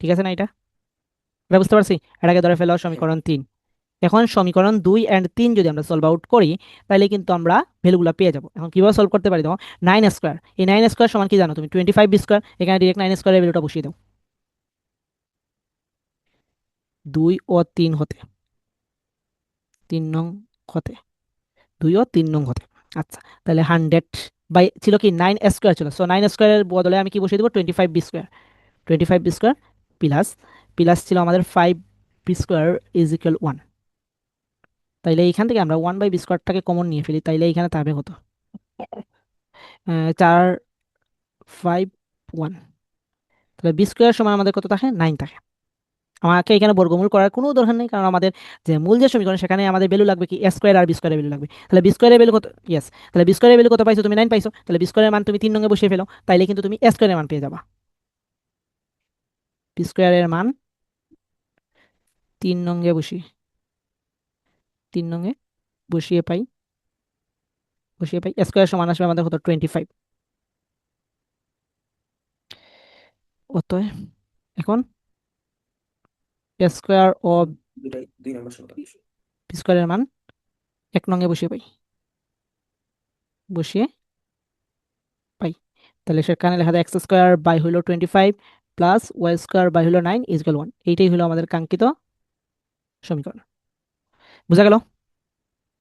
ঠিক আছে না এটা? এটা বুঝতে পারছি। এটাকে ধরে ফেলো
হ্যাঁ
সমীকরণ 3। এখন সমীকরণ 2 and 3 যদি আমরা সলভ আউট করি, তাহলে কিন্তু আমরা ভ্যালুগুলো পেয়ে যাবো। এখন কিভাবে সলভ করতে পারি দেখো, 9², এই 9² সমান কি জানো তুমি, 25b²। এখানে ডিরেক্ট 9² এর ভ্যালুটা বসিয়ে দাও 2 ও 3 হতে, 3 নং হতে, 2 ও 3 নং হতে। আচ্ছা, তাহলে 100 বাই ছিল কি 9² ছিল, সো 9² এর বদলে আমি কি বসিয়ে দেবো 25b² প্লাস প্লাস ছিল আমাদের 5b² ইজ ইকুয়াল 1। তাইলে এইখান থেকে আমরা 1/b² কমন নিয়ে ফেলি, তাইলে এইখানে থাকবে কত, 451। তাহলে বি² সমান আমাদের কত থাকে, 9 থাকে। আমাকে এখানে বর্গমূল করার কোনো দরকার নেই, কারণ আমাদের যে মূল যে সমীকরণ সেখানে আমাদের ভ্যালু লাগবে কি a² আর b² এর ভ্যালু লাগবে। তাহলে b² এর ভ্যালু কত, ইয়েস, তাহলে b² এর ভ্যালু কত পাইছো তুমি, 9 পাইছো। তাহলে b² এর মান তুমি 3 নঙ্গে বসিয়ে ফেলো, তাইলে কিন্তু তুমি a² এর মান পেয়ে যাবা। b² এর মান 3 নঙ্গে বসিয়ে 3 নঙ্গে বসিয়ে পাই, a² সমান আসবে আমাদের কত, 25। অতএব এখন a² ও
দুটাই 2 নম্বর সমীকরণ।
b² এর মান 1 নঙ্গে বসিয়ে পাই, বসিয়ে পাই। তাহলে সেখানে লেখা যায় x² বাই হইল 25 প্লাস y² বাই হইল 9 ইজ ইকুয়াল 1। এইটাই হলো আমাদের কাঙ্ক্ষিত সমীকরণ। বুঝা গেল?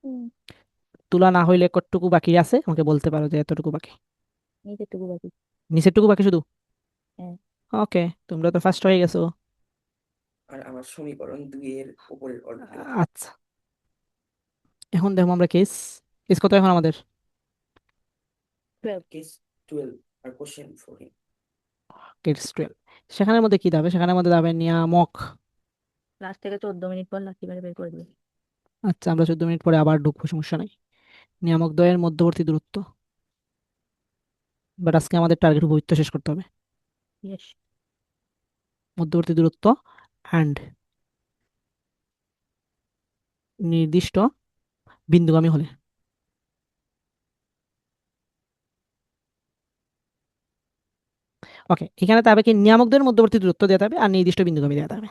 হুম।
তুলা না হইলে কতটুকু বাকি আছে আমাকে বলতে পারো যে এতটুকু বাকি,
নিচেরটুকু বাকি।
নিচেরটুকু বাকি শুধু?
হ্যাঁ।
ওকে, তোমরা তো ফার্স্ট হয়ে গেছো।
আর আমার সমীকরণ 2 এর উপরের অর্ধেক।
আচ্ছা, এখন দেখো আমরা কেস কেস কত এখন আমাদের,
12।
কেস 12 আর কোশ্চেন 14।
কেস 12। সেখানের মধ্যে কি দাবে, সেখানের মধ্যে দাবে নিয়ামক।
লাস্ট থেকে 14 মিনিট পর লাস্ট বের করে দিবে।
আচ্ছা, আমরা 14 মিনিট পরে আবার ঢুকবো, সমস্যা নাই। নিয়ামক দ্বয়ের মধ্যবর্তী দূরত্ব, বাট আজকে আমাদের টার্গেট উপবৃত্ত শেষ করতে হবে।
ইয়েস।
মধ্যবর্তী দূরত্ব অ্যান্ড নির্দিষ্ট বিন্দুগামী হলে। ওকে, এখানে তবে কি নিয়ামকদের মধ্যবর্তী দূরত্ব দেওয়া হবে আর নির্দিষ্ট বিন্দুগামী দেওয়া হবে।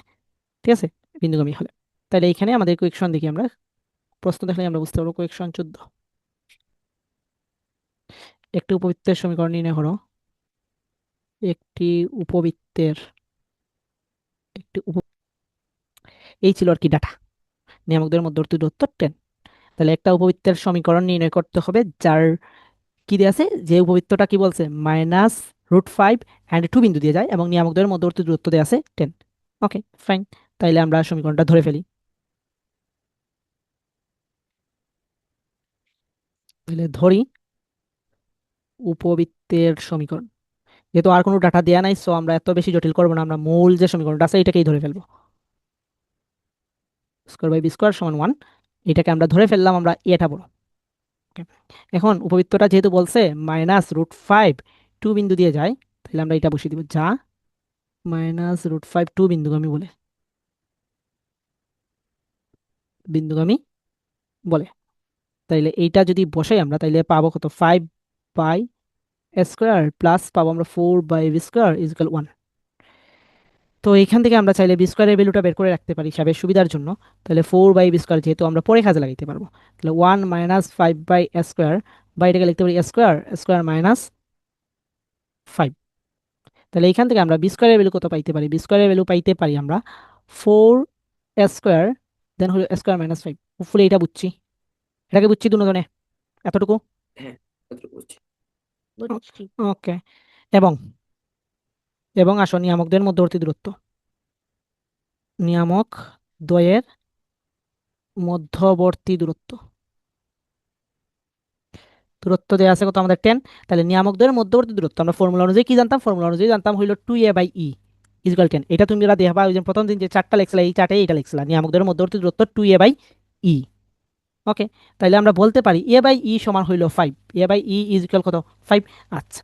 ঠিক আছে, বিন্দুগামী হলে। তাহলে এখানে আমাদের কোয়েকশন দেখি আমরা, প্রশ্ন দেখলে আমরা বুঝতে পারবো। কোয়েকশন 14, একটি উপবৃত্তের সমীকরণ নির্ণয় করো একটি উপবৃত্তের একটি এই ছিল আর কি ডাটা, নিয়ামকদের মধ্যবর্তী দূরত্ব 10। তাহলে একটা উপবৃত্তের সমীকরণ নির্ণয় করতে হবে যার কি দিয়ে আছে, যে উপবৃত্তটা কি বলছে -√5 অ্যান্ড 2 বিন্দু দিয়ে যায় এবং নিয়ামকদের মধ্যবর্তী দূরত্ব দিয়ে আছে 10। ওকে, ফাইন। তাইলে আমরা সমীকরণটা ধরে ফেলি। তাহলে ধরি উপবৃত্তের সমীকরণ, যেহেতু আর কোনো ডাটা দেয়া নাই, সো আমরা এত বেশি জটিল করবো না, আমরা মূল যে সমীকরণটা আছে এটাকেই ধরে ফেলবো। স্কোয়ার বাই বি স্কোয়ার সমান 1, এটাকে আমরা ধরে ফেললাম, আমরা এটা বড়। Okay. এখন উপবৃত্তটা যেহেতু বলছে -√5 2 বিন্দু দিয়ে যায়, তাহলে আমরা এটা বসিয়ে দিব, যা -√5 2 বিন্দুগামী বলে, বিন্দুগামী বলে। তাইলে এইটা যদি বসাই আমরা, তাইলে পাবো কত, 5/স্কোয়ার প্লাস পাবো আমরা 4/বি স্কোয়ার ইকুয়াল 1। তো এখান থেকে আমরা চাইলে বি স্কোয়ারের ভ্যালুটা বের করে রাখতে পারি হিসাবে সুবিধার জন্য। তাহলে 4/বি স্কোয়ার যেহেতু আমরা পরে কাজে লাগাইতে পারবো, তাহলে 1 - 5/স্কোয়ার, বা এটাকে লিখতে পারি স্কোয়ার স্কোয়ার মাইনাস 5। তাহলে এখান থেকে আমরা বি স্কোয়ারের ভ্যালু কত পাইতে পারি, বি স্কোয়ারের ভ্যালু পাইতে পারি আমরা 4 স্কোয়ার, দেন হলো স্কোয়ার মাইনাস 5। হোপফুলি এটা বুঝছি, এটাকে বুঝছি দুজনে এতটুকু।
হ্যাঁ, কতটুকু বুঝছি।
বুঝছি।
ওকে, এবং এবং আসো নিয়ামকদের মধ্যবর্তী দূরত্ব, নিয়ামক দ্বয়ের মধ্যবর্তী দূরত্ব, দূরত্ব দেওয়া আছে কত আমাদের 10। তাহলে নিয়ামকদের মধ্যবর্তী দূরত্ব আমরা ফর্মুলা অনুযায়ী কি জানতাম, ফর্মুলা অনুযায়ী জানতাম হইলো 2a/e ইকুয়াল 10। এটা তুমি যেটা দেখবা ওই যে প্রথম দিন যে চারটা লেখছিলা, এই চারটাই এটা লেখছিলা, নিয়ামকদের মধ্যবর্তী দূরত্ব 2a/e। ওকে, তাইলে আমরা বলতে পারি a/e সমান হইলো 5, a/e ইকুয়াল কত, 5। আচ্ছা,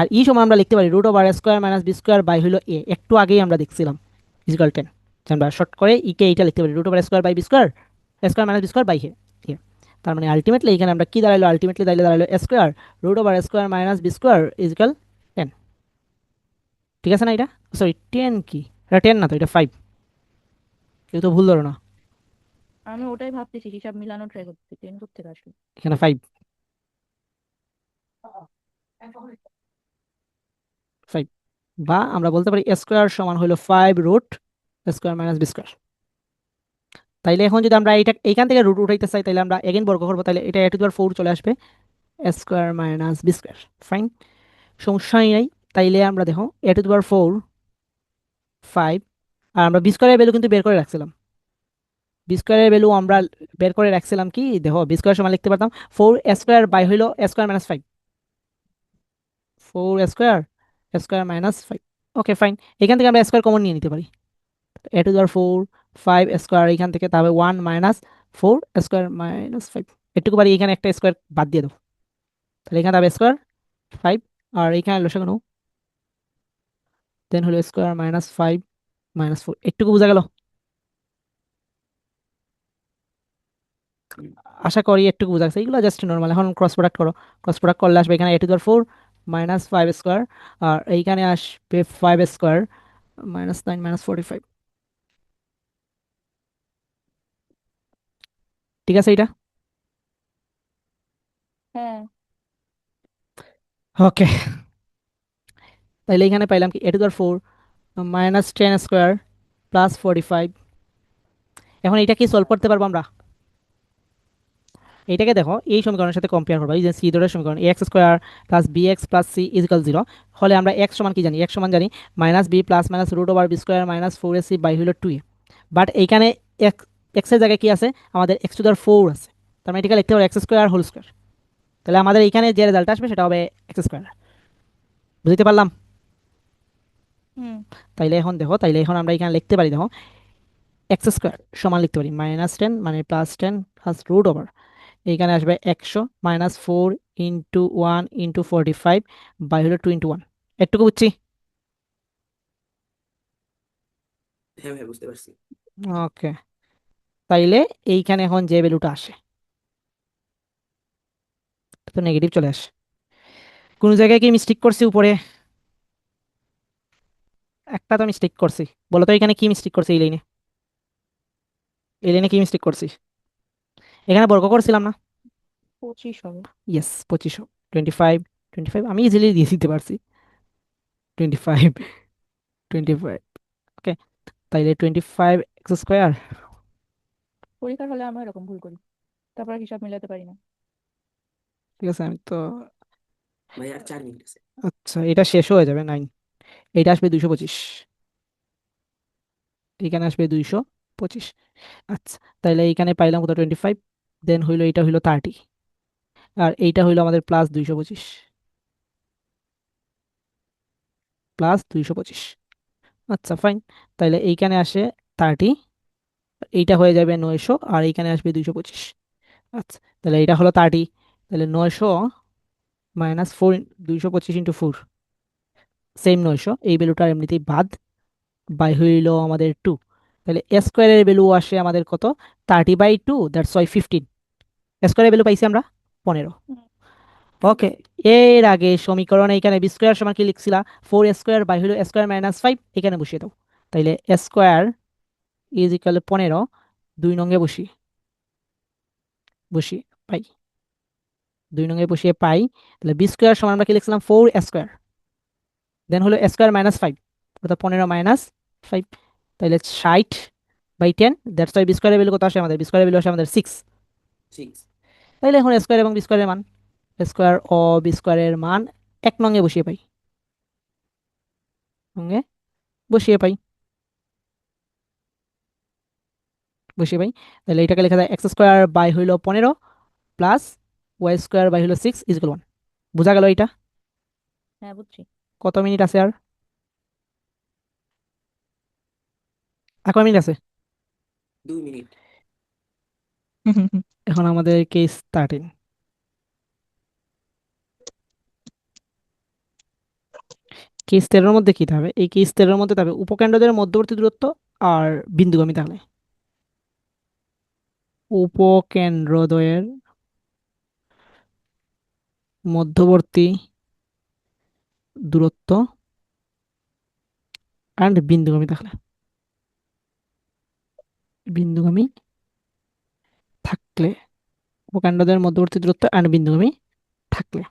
আর ই সমান আমরা লিখতে পারি √square minus B square by হইলো এ, একটু আগেই আমরা দেখছিলাম ইকুয়াল 10। আমরা শর্ট করে কে এইটা লিখতে পারি √স্কোয়ার by B square, square minus B square by হে। তার মানে আলটিমেটলি এখানে আমরা কি দাঁড়াইলো, আলটিমেটলি দাঁড়াইলো square √square minus B square equal 10। ঠিক আছে না এটা, সরি 10 কি, এটা 10 না তো, এটা 5। কেউ তো ভুল ধরো না,
আমি ওটাই ভাবতেছি, হিসাব মিলানো ট্রাই করতে, টেন করতে আসলে।
এখানে 5, 5। বা আমরা বলতে পারি স্কোয়ার সমান হলো 5 √স্কোয়ার মাইনাস বি স্কোয়ার। তাইলে এখন যদি আমরা এইটা এইখান থেকে রুট উঠাইতে চাই, তাহলে আমরা এগেন বর্গ করবো, তাহলে এটা a⁴ চলে আসবে, square minus B square. Fine, সমস্যাই নাই। তাইলে আমরা দেখো a⁴ 5, আর আমরা বি স্কোয়ারের ভ্যালু কিন্তু বের করে রাখছিলাম, বি স্কোয়ারের ভ্যালু আমরা বের করে রাখছিলাম কি, দেখো বি স্কোয়ার সমান লিখতে পারতাম 4 স্কোয়ার বাই হইলো square minus 5, 4 square square minus 5। ওকে, ফাইন। এখান থেকে আমরা স্কোয়ার কমন নিয়ে নিতে পারি, a⁴ 5 স্কোয়ার, এখান থেকে তাহলে 1 - 4 স্কোয়ার মাইনাস 5। এটুকু পারি, এখানে একটা স্কোয়ার বাদ দিয়ে দাও, তাহলে এখানে হবে স্কোয়ার 5, আর এখানে লসাগু, দেন হলো স্কোয়ার মাইনাস 5 মাইনাস 4। একটুকু বোঝা গেল, আশা করি একটুকু বোঝা গেছে। এগুলো জাস্ট নর্মাল। এখন ক্রস প্রোডাক্ট করো, ক্রস প্রোডাক্ট করলে আসবে এখানে a⁴ মাইনাস 5 স্কোয়ার, আর এইখানে আসবে 5 স্কোয়ার -9 -45। ঠিক আছে এটা,
হ্যাঁ।
ওকে। তাহলে এখানে পাইলাম কি a⁴ -10 স্কোয়ার প্লাস 45। এখন এটা কি সলভ করতে পারবো আমরা, এইটাকে দেখো এই সমীকরণের সাথে কম্পেয়ার করবো, এই যে সি ধরে সমীকরণ x square plus b x plus c is equal 0 হলে আমরা এক্স সমান কি জানি, এক্স সমান জানি -b plus minus √B square minus 4ac by হলো 2a। বাট এইখানে এক্সের জায়গায় কি আছে, আমাদের x⁴ আছে, তার মানে এটাকে লিখতে পারবো x² হোল স্কোয়ার। তাহলে আমাদের এইখানে যে রেজাল্ট আসবে সেটা হবে x²। বুঝতে পারলাম।
হুম।
তাইলে এখন দেখো, তাইলে এখন আমরা এখানে লিখতে পারি, দেখো x² সমান লিখতে পারি -10 মানে +10 প্লাস √, এইখানে আসবে 100 -4 × 1 × 45 বাই হলো 2 × 1। এটুকু বুঝছি।
হ্যাঁ ভাই, বুঝতে পারছি।
ওকে, তাইলে এইখানে এখন যে ভ্যালুটা আসে এটা তো নেগেটিভ চলে আসে। কোন জায়গায় কি মিস্টেক করছি উপরে, একটা তো মিস্টেক করছি, বলো তো এখানে কি মিস্টেক করছি, এই লাইনে, এই লাইনে কি মিস্টেক করছি, এখানে বর্গ করছিলাম না,
25 হবে।
ইয়েস 2500, 25 25 আমি ইজিলি দিয়ে দিতে পারছি। 25 25 ওকে, তাইলে 25 x²
পরীক্ষার হলে আমরা এরকম ভুল করি, তারপর আর হিসাব মিলাতে পারি না।
ঠিক আছে, আমি তো
ভাই আর 4 মিনিট আছে।
আচ্ছা, এটা শেষ হয়ে যাবে 9, এটা আসবে 225, এখানে আসবে 225। আচ্ছা, তাইলে এইখানে পাইলাম কত 25, দেন হইলো এটা হইলো 30, আর এইটা হইলো আমাদের প্লাস 225, প্লাস 225। আচ্ছা ফাইন, তাইলে এইখানে আসে 30, এইটা হয়ে যাবে 900, আর এইখানে আসবে 225। আচ্ছা, তাহলে এটা হলো 30, তাহলে 900 মাইনাস 4, 225 × 4, সেম 900, এই ভ্যালুটা এমনিতেই বাদ, বাই হইল আমাদের 2। তাহলে স্কোয়ারের ভ্যালু আসে আমাদের কত, 30/2, দ্যাটস ওয়াই 15। স্কোয়ারের ভ্যালু পাইছি আমরা 15।
হুম।
ওকে, এর আগে সমীকরণে এখানে বি স্কোয়ার সমান কি লিখছিলা, 4² বাই হইল স্কোয়ার মাইনাস 5, এখানে বসিয়ে দাও। তাইলে স্কোয়ার ইজ ইকাল 15, 2 নঙ্গে বসিয়ে পাই, 2 নঙ্গে বসিয়ে পাই। তাহলে বি স্কোয়ার সমান আমরা কি লিখছিলাম, 4², দেন হলো স্কোয়ার মাইনাস 5, অর্থাৎ 15 মাইনাস 5, তাহলে 60/10, দ্যাটস ওয়াই বি স্কোয়ারের ভ্যালু কত আসে আমাদের, বি স্কোয়ারের ভ্যালু আসে আমাদের 6।
6।
তাইলে এখন স্কোয়ার এবং বি স্কোয়ারের মান, স্কোয়ার ও বি স্কোয়ারের মান 1 নঙ্গে বসিয়ে পাই, নঙ্গে বসিয়ে পাই, তাহলে এটাকে লেখা যায় x² বাই হইল 15 প্লাস y² বাই হইল 6 ইজ 1। বোঝা গেল এটা?
হ্যাঁ, বুঝছি।
কত মিনিট আছে আর কয় মিনিট আছে?
2 মিনিট।
এখন আমাদের কেস 13, কেস 13 মধ্যে কি থাকবে, এই কেস 13 মধ্যে থাকবে উপকেন্দ্রদের মধ্যবর্তী দূরত্ব আর বিন্দুগামী থাকলে, উপকেন্দ্রদ্বয়ের মধ্যবর্তী দূরত্ব অ্যান্ড বিন্দুগামী থাকলে, বিন্দুগামী থাকলে, উপকেন্দ্রদের মধ্যবর্তী দূরত্ব অ্যান্ড বিন্দুগামী থাকলে।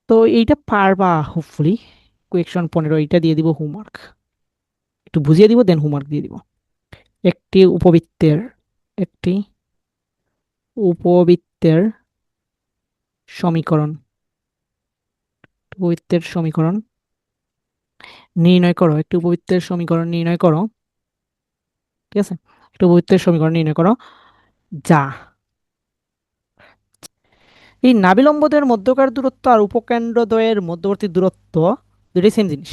তো এইটা পারবা হোপফুলি। কোয়েকশন 15 এইটা দিয়ে দিব হোমওয়ার্ক, একটু বুঝিয়ে দিব দেন হোমওয়ার্ক দিয়ে দিব। একটি উপবৃত্তের, একটি উপবৃত্তের সমীকরণ, উপবৃত্তের সমীকরণ নির্ণয় করো, একটি উপবৃত্তের সমীকরণ নির্ণয় করো, ঠিক আছে, একটি উপবৃত্তের সমীকরণ নির্ণয় করো যা এই নাভিলম্বদের মধ্যকার দূরত্ব আর উপকেন্দ্রদ্বয়ের মধ্যবর্তী দূরত্ব দুটোই সেম জিনিস,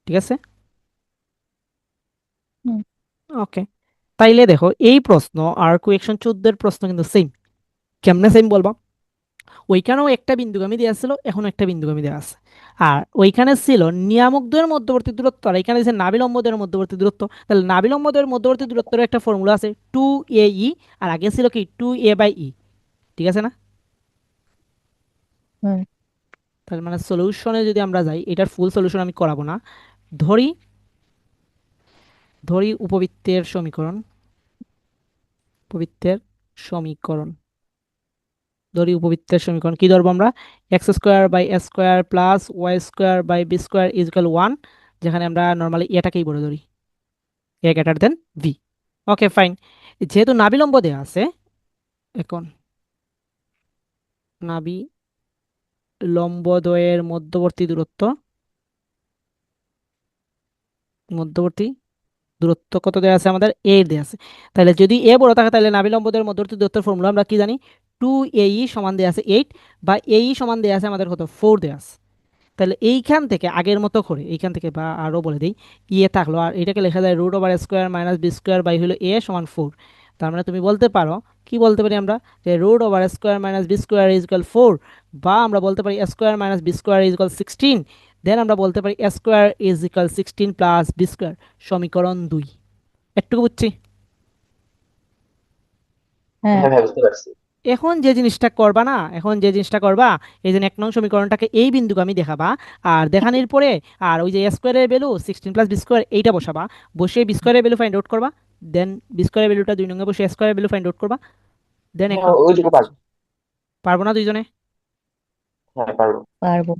ঠিক আছে।
হুম।
ওকে, তাইলে দেখো এই প্রশ্ন আর কোয়েকশন 14 প্রশ্ন কিন্তু সেম। কেমনে সেম বলবো, ওইখানেও একটা বিন্দুগামী দেওয়া ছিল, এখনো একটা বিন্দুগামী দেওয়া আছে, আর ওইখানে ছিল নিয়ামক দ্বয়ের মধ্যবর্তী দূরত্ব, আর এখানে দিয়েছে নাভিলম্ব দ্বয়ের মধ্যবর্তী দূরত্ব। তাহলে নাভিলম্ব দ্বয়ের মধ্যবর্তী দূরত্বের একটা ফর্মুলা আছে 2AE, আর আগে ছিল কি 2A/E, ঠিক আছে না?
হুম।
তাহলে মানে সলিউশনে যদি আমরা যাই, এটার ফুল সলিউশন আমি করাবো না, ধরি ধরি উপবৃত্তের সমীকরণ, উপবৃত্তের সমীকরণ, ধরি উপবৃত্তের সমীকরণ কি ধরবো আমরা, x² by a² plus y² by b² is equal 1, যেখানে আমরা নর্মালি এটাকেই বলে ধরি a greater than v। Okay fine, যেহেতু নাভিলম্ব দেওয়া আছে, এখন নাভিলম্বদ্বয়ের মধ্যবর্তী দূরত্ব, মধ্যবর্তী দূরত্ব কত দেওয়া আছে আমাদের, a দেওয়া আছে। তাহলে যদি a বড় থাকে তাহলে নাভিলম্বদের মধ্যবর্তী দূরত্বের ফর্মুলা আমরা কি জানি, 2AE সমান দেওয়া আছে 8, বা AE সমান দেওয়া আছে আমাদের কত 4 দেওয়া আছে। তাহলে এইখান থেকে আগের মতো করে এইখান থেকে বা আরও বলে দিই, ইয়ে থাকলো, আর এটাকে লেখা যায় √/² মাইনাস b² বাই হলো a সমান 4। তার মানে তুমি বলতে পারো, কি বলতে পারি আমরা, যে √/² মাইনাস b² ইজ ইকুয়াল 4, বা আমরা বলতে পারি square minus b² is equal 16, দেন আমরা বলতে পারি square is equal 16 plus b², সমীকরণ 2। একটুকু বুঝছি।
হ্যাঁ,
হ্যাঁ ভাই, বুঝতে পারছি।
এখন যে জিনিসটা করবা না, এখন যে জিনিসটা করবা, এই যে 1 নং সমীকরণটাকে এই বিন্দুগামী দেখাবা, আর দেখানোর পরে আর ওই যে স্কোয়ারের ভ্যালু 16 প্লাস b² এইটা বসাবা, বসে b² ভ্যালু ফাইন্ড আউট করবা, দেন b² ভ্যালুটা 2 নঙ্গে বসে স্কোয়ারের ভ্যালু ফাইন্ড আউট করবা, দেন 1
হ্যাঁ,
নং
ওইটুকু
সমীকরণ
পারবো।
পারবো না দুইজনে?
হ্যাঁ পারবো।
পারবো।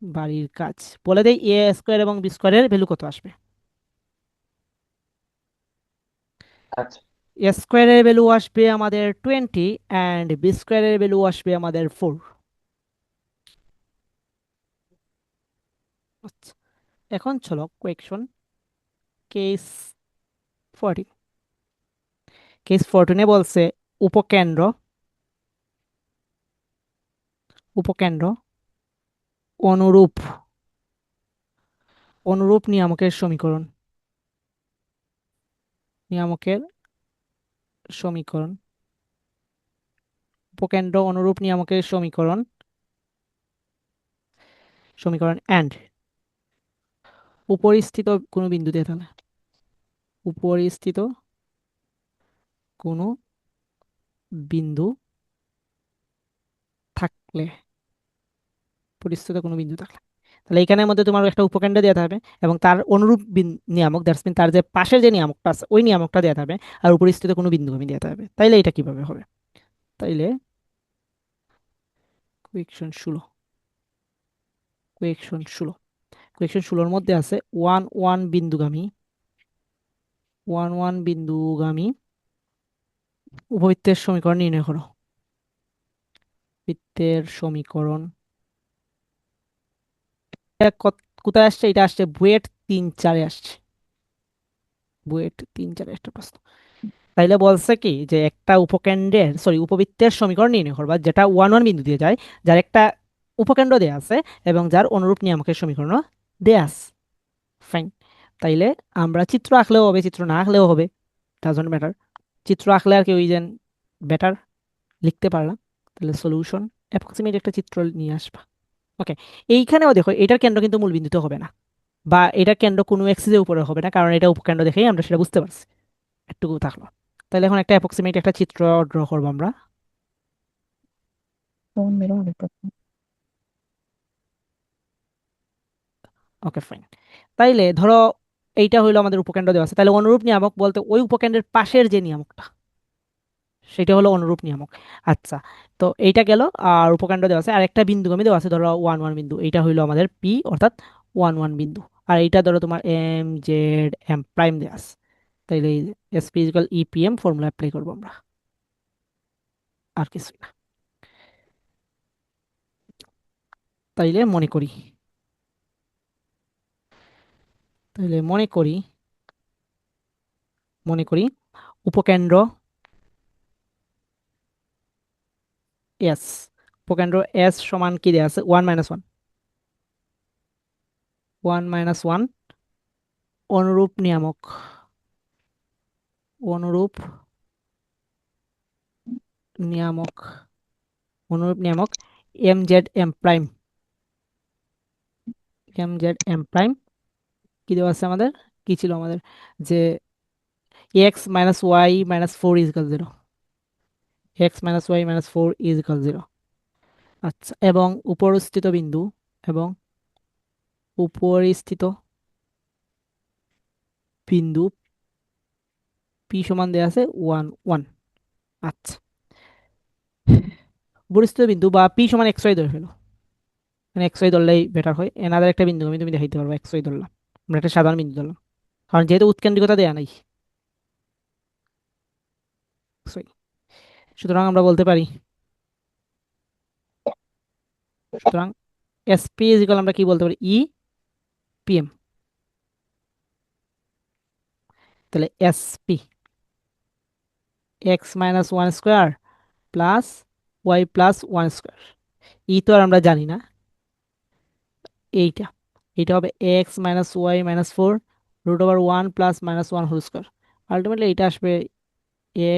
বাড়ির কাজ বলে দেই, এ স্কোয়ার এবং বি স্কোয়ারের ভ্যালু কত আসবে।
আচ্ছা,
এ স্কোয়ারের ভ্যালু আসবে আমাদের 20 অ্যান্ড বি স্কোয়ারের ভ্যালু আসবে আমাদের 4। আচ্ছা, এখন চলো কোয়েকশন কেস 14। কেস 14 বলছে উপকেন্দ্র উপকেন্দ্র অনুরূপ অনুরূপ নিয়ামকের সমীকরণ নিয়ামকের সমীকরণ উপকেন্দ্র অনুরূপ নিয়ামকের সমীকরণ সমীকরণ অ্যান্ড উপরিস্থিত কোনো বিন্দুতে তাহলে উপরিস্থিত কোনো বিন্দু থাকলে পরিস্থিত কোনো বিন্দু থাকলে তাহলে এখানের মধ্যে তোমার একটা উপকেন্দ্র দেওয়া থাকবে এবং তার অনুরূপ নিয়ামক, দ্যাটস মিন তার যে পাশের যে নিয়ামকটা আছে ওই নিয়ামকটা দেওয়া থাকবে, আর উপরিস্থিত কোনো বিন্দুগামী দেওয়া থাকবে। তাইলে এটা কিভাবে হবে? তাইলে কোয়েকশন 16 কোয়েকশন 16 কোয়েকশন 16-র মধ্যে আছে ওয়ান ওয়ান বিন্দুগামী উপবৃত্তের সমীকরণ নির্ণয় করো। বৃত্তের সমীকরণ এটা কোথায় আসছে? এটা আসছে বুয়েট 3-4-এ আসছে। বুয়েট 3-4-এর একটা প্রশ্ন। তাইলে বলছে কি যে একটা উপবৃত্তের সমীকরণ নির্ণয় করবা যেটা ওয়ান ওয়ান বিন্দু দিয়ে যায়, যার একটা উপকেন্দ্র দেয়া আছে এবং যার অনুরূপ নিয়ামকের সমীকরণ দেয়া আছে। ফাইন। তাইলে আমরা চিত্র আঁকলেও হবে, চিত্র না আঁকলেও হবে, ডাজন্ট ম্যাটার। চিত্র আঁকলে আর কি ওই যে বেটার লিখতে পারলাম। তাহলে সলিউশন অ্যাপ্রক্সিমেট একটা চিত্র নিয়ে আসবা। ওকে, এইখানেও দেখো এটার কেন্দ্র কিন্তু মূল বিন্দুতে হবে না, বা এটার কেন্দ্র কোনো এক্সিসের উপরে হবে না, কারণ এটা উপকেন্দ্র দেখেই আমরা সেটা বুঝতে পারছি। একটুকু থাকলো। তাহলে এখন একটা অ্যাপ্রক্সিমেট একটা চিত্র ড্র করবো আমরা।
ফোন মেরো অনেক প্রশ্ন।
Okay fine. তাইলে ধরো এইটা হইলো আমাদের উপকেন্দ্র দেওয়া আছে, তাহলে অনুরূপ নিয়ামক বলতে ওই উপকেন্দ্রের পাশের যে নিয়ামকটা সেটা হলো অনুরূপ নিয়ামক। আচ্ছা, তো এইটা গেল। আর উপকেন্দ্র দেওয়া আছে আর একটা বিন্দুগামী দেওয়া আছে, ধরো ওয়ান ওয়ান বিন্দু, এইটা হইলো আমাদের পি অর্থাৎ ওয়ান ওয়ান বিন্দু। আর এইটা ধরো তোমার এম জেড এম প্রাইম দেওয়া আছে। তাইলে S P equal EPM formula apply করবো আমরা, আর কিছু না। তাইলে মনে করি উপকেন্দ্র এস উপকেন্দ্র এস সমান কি দেওয়া আছে? 1 - 1 অনুরূপ নিয়ামক অনুরূপ নিয়ামক অনুরূপ নিয়ামক এম জেড এম প্রাইম কি দেওয়া আছে আমাদের? কি ছিল আমাদের? যে x - y -4 = 0, x - y -4 = 0। আচ্ছা, এবং এবং উপরিস্থিত বিন্দু পি সমান দেওয়া আছে 1 1। আচ্ছা, উপরিস্থিত বিন্দু বা পি সমান এক্স ওয়াই ধরে ফেলো। মানে এক্স ওয়াই ধরলেই বেটার হয়। এনাদের একটা বিন্দু আমি তুমি দেখাইতে পারবো, এক্স ওয়াই ধরলাম, আমরা একটা সাধারণ বিন্দু ধরলাম, কারণ যেহেতু উৎকেন্দ্রিকতা দেয়া নাই XY। সুতরাং আমরা বলতে পারি, সুতরাং এসপি ইজ ইকুয়াল আমরা কি বলতে পারি? E PM. তাহলে SP x - 1 square plus y+1 square. ই তো আর আমরা জানি না। এইটা এইটা হবে x - y -4 √1 + -1 whole square. Ultimately এটা আসবে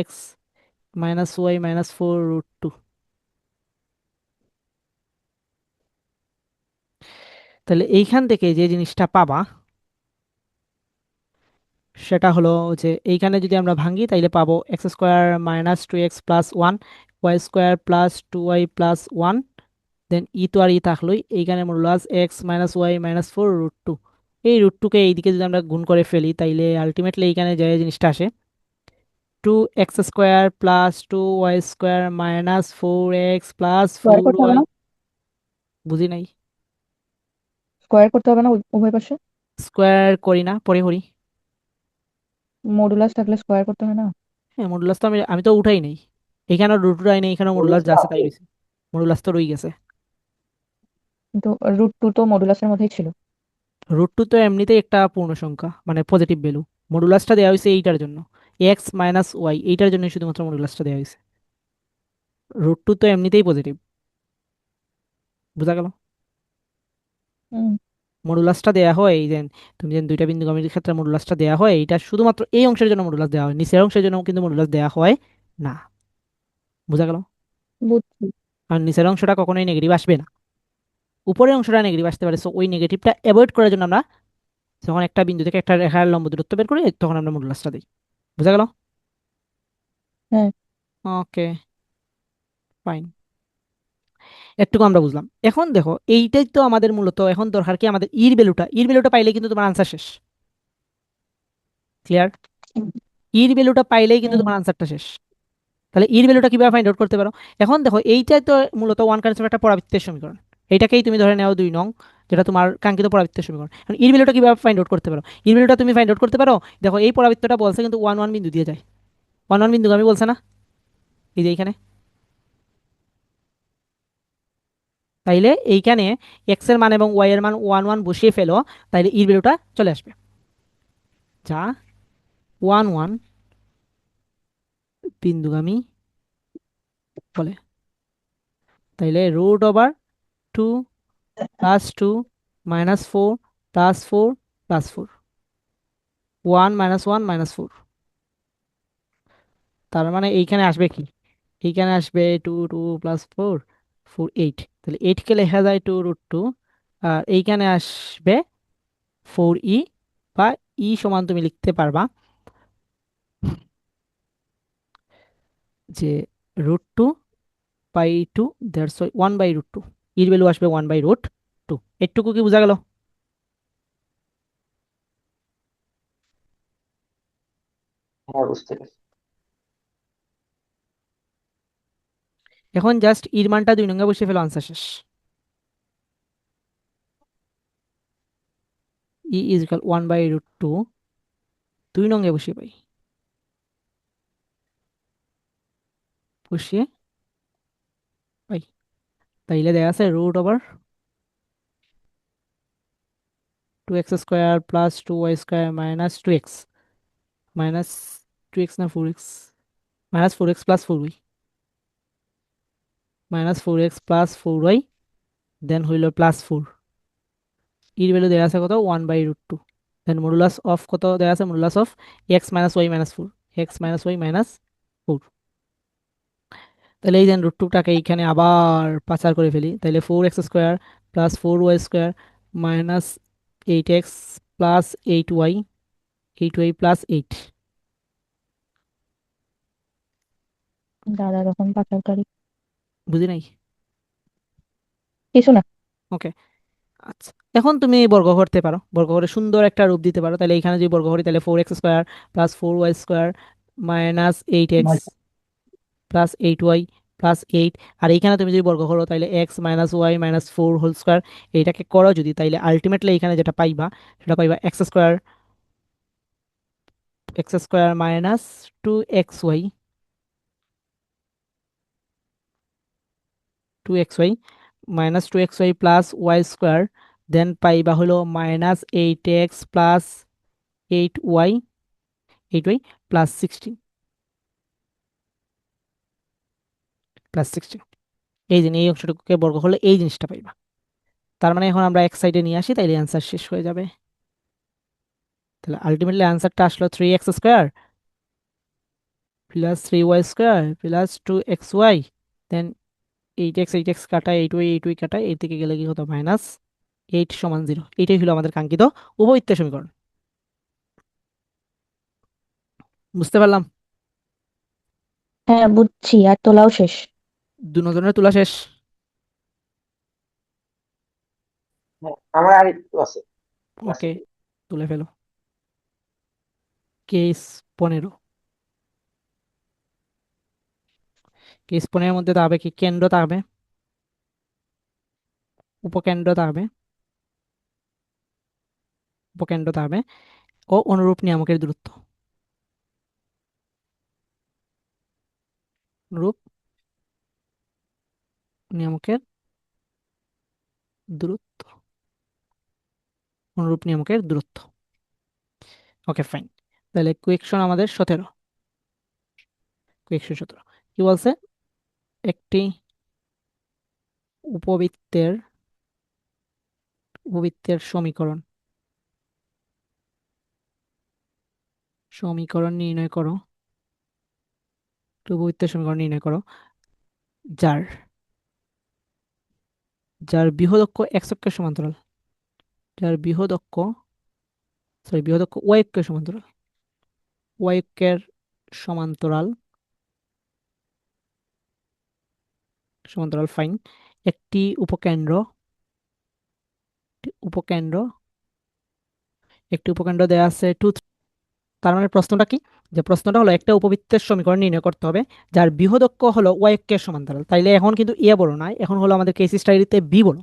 x - y -4 √2। তাহলে এইখান থেকে যে জিনিসটা পাবা সেটা হলো যে এইখানে যদি আমরা ভাঙি তাইলে পাবো x² - 2x + 1 y² + 2y + 1। দেন ই তো আর ই থাকলোই, এইখানে মূল্য আছে x - y -4 √2। এই √2-কে এইদিকে যদি আমরা গুণ করে ফেলি তাইলে আলটিমেটলি এইখানে যে জিনিসটা আসে 2x² + 2y² - 4x +
বার করতে হবে
4y।
না?
বুঝি নাই।
স্কোয়ার করতে হবে না উভয় পাশে?
স্কোয়ার করি না, পরে করি।
মডুলাস থাকলে স্কোয়ার করতে হয় না?
হ্যাঁ, মডুলাস তো আমি আমি তো উঠাই নাই, এখানে রুট উঠাই নাই, এখানে মডুলাস যা আছে তাই রয়েছে, মডুলাস তো রয়ে গেছে।
কিন্তু √2 তো মডুলাসের মধ্যেই ছিল।
√2 তো এমনিতেই একটা পূর্ণ সংখ্যা, মানে পজিটিভ ভ্যালু। মডুলাসটা দেওয়া হয়েছে এইটার জন্য, x - y, এইটার জন্য শুধুমাত্র মডুলাসটা দেওয়া হয়েছে। √2 তো এমনিতেই পজিটিভ, বুঝা গেল?
হুম।
মডুলাসটা দেওয়া হয় এই যে, তুমি যে দুইটা বিন্দুগামীর ক্ষেত্রে মডুলাসটা দেওয়া হয়, এটা শুধুমাত্র এই অংশের জন্য মডুলাস দেওয়া হয়, নিচের অংশের জন্য কিন্তু মডুলাস দেওয়া হয় না। বুঝা গেল?
বুঝছি।
আর নিচের অংশটা কখনোই নেগেটিভ আসবে না, উপরের অংশটা নেগেটিভ আসতে পারে। সো ওই নেগেটিভটা অ্যাভয়েড করার জন্য আমরা যখন একটা বিন্দু থেকে একটা রেখার লম্ব দূরত্ব বের করি, তখন আমরা মডুলাসটা দিই। বুঝা গেল?
হ্যাঁ।
ওকে, ফাইন। একটুকু আমরা বুঝলাম। এখন দেখো, এইটাই তো আমাদের মূলত এখন দরকার কি, আমাদের ইর ভ্যালুটা পাইলে কিন্তু তোমার আনসার শেষ। ক্লিয়ার? ইর ভ্যালুটা পাইলেই কিন্তু
হুম।
তোমার আনসারটা শেষ। তাহলে ইর ভ্যালুটা কিভাবে ফাইন্ড আউট করতে পারো? এখন দেখো, এইটাই তো মূলত ওয়ান কনসেপ্ট একটা পরাবৃত্তের সমীকরণ। এইটাকেই তুমি ধরে নাও 2 নং, যেটা তোমার কাঙ্ক্ষিত পরাবৃত্তের সমীকরণ। এখন ইর ভ্যালুটা কিভাবে ফাইন্ড আউট করতে পারো? ইর ভ্যালুটা তুমি ফাইন্ড আউট করতে পারো, দেখো এই পরাবৃত্তটা বলছে কিন্তু 1 1 বিন্দু দিয়ে যায়, 1 1 বিন্দু আমি বলছে না, এই যে এইখানে। তাইলে এইখানে এক্স এর মান এবং ওয়াই এর মান 1 1 বসিয়ে ফেলো, তাইলে ইর ভ্যালুটা চলে আসবে, যা 1 1 বিন্দুগামী বলে। তাইলে √2 +2 -4 +4 +4, 1 -1 -4। তার মানে এইখানে আসবে কি, এইখানে আসবে 2 2 +4 4 8। তাহলে 8 কে লেখা যায় 2√2, আর এইখানে আসবে 4e, বা ই সমান তুমি লিখতে পারবা যে √2/2, দ্যাটস ওয়াই 1/√2। এর ভ্যালু আসবে 1/√2। এটুকু কি বোঝা গেল?
হ্যাঁ, বুঝতে পেরেছি।
এখন জাস্ট এর মানটা 2 নঙ্গে বসে ফেলো, আনসার শেষ। ই = 1/√2, 2 নঙ্গে বসিয়ে পাই, বসিয়ে পাই। তাইলে দেখা আছে √2x² + 2y² - 2x, minus 2x না 4x, -4x + 4y, -4x + 4y, দেন হইল +4। এর ভ্যালু দেওয়া আছে কত, 1/√2। দেন মডুলাস অফ কত দেওয়া আছে, modulus of x - y - 4, x - y - 4। তাহলে এই দেন √2টাকে এইখানে আবার পাচার করে ফেলি, তাহলে 4x² + 4y² -8x + 8y, 8y + 8।
দাদা তখন পাচারকারী।
বুঝি নাই?
কিছু না।
ওকে, আচ্ছা। এখন তুমি বর্গ করতে পারো, বর্গ করে সুন্দর একটা রূপ দিতে পারো। তাহলে এখানে যদি বর্গ করি, তাহলে 4x² + 4y² -8x +8y +8। আর এইখানে তুমি যদি বর্গ করো, তাহলে x - y - 4 হোল স্কোয়ার। এইটাকে করো যদি, তাইলে আলটিমেটলি এখানে যেটা পাইবা, সেটা পাইবা x² -2xy 2xy -2xy +y²। দেন পাইবা হলো -8x +8y, 8y +16, +16। এই যে এই অংশটুকুকে বর্গ করলে এই জিনিসটা পাইবা। তার মানে এখন আমরা এক সাইডে নিয়ে আসি, তাইলে অ্যান্সার শেষ হয়ে যাবে। তাহলে আলটিমেটলি অ্যান্সারটা আসলো 3x² +3y² +2xy। দেন 8x 8x কাটা, 8y 8y কাটা, এই থেকে গেলে কি হতো, -8 = 0। এইটাই হলো আমাদের কাঙ্ক্ষিত উপবৃত্তের সমীকরণ। বুঝতে পারলাম?
হ্যাঁ, বুঝছি। আর তোলাও শেষ।
দুজনের তুলা শেষ।
হ্যাঁ, আমার আর একটু আছে।
ওকে, তুলে ফেলো। কেস 15। কেস 15 এর মধ্যে থাকবে কি, কেন্দ্র থাকবে, উপকেন্দ্র থাকবে, উপকেন্দ্র থাকবে ও অনুরূপ নিয়ামকের দূরত্ব, অনুরূপ নিয়ামকের দূরত্ব, অনুরূপ নিয়ামকের দূরত্ব। ওকে ফাইন, তাহলে কোয়েকশন আমাদের 17, কোয়েকশন 17 কি বলছে, একটি উপবৃত্তের উপবৃত্তের সমীকরণ সমীকরণ নির্ণয় করো, একটি উপবৃত্তের সমীকরণ নির্ণয় করো যার যার বৃহৎ অক্ষ x অক্ষের সমান্তরাল, যার বৃহৎ অক্ষ y অক্ষের সমান্তরাল, y অক্ষের সমান্তরাল সমান্তরাল ফাইন, একটি উপকেন্দ্র উপকেন্দ্র একটি উপকেন্দ্র দেওয়া আছে 2, তার মানে প্রশ্নটা কি, যে প্রশ্নটা হলো একটা উপবৃত্তের সমীকরণ নির্ণয় করতে হবে যার বৃহৎ অক্ষ হলো y অক্ষের সমান্তরাল। তাইলে এখন কিন্তু এ বড় নয়, এখন হলো আমাদের কেস স্টাডিতে বি বড়।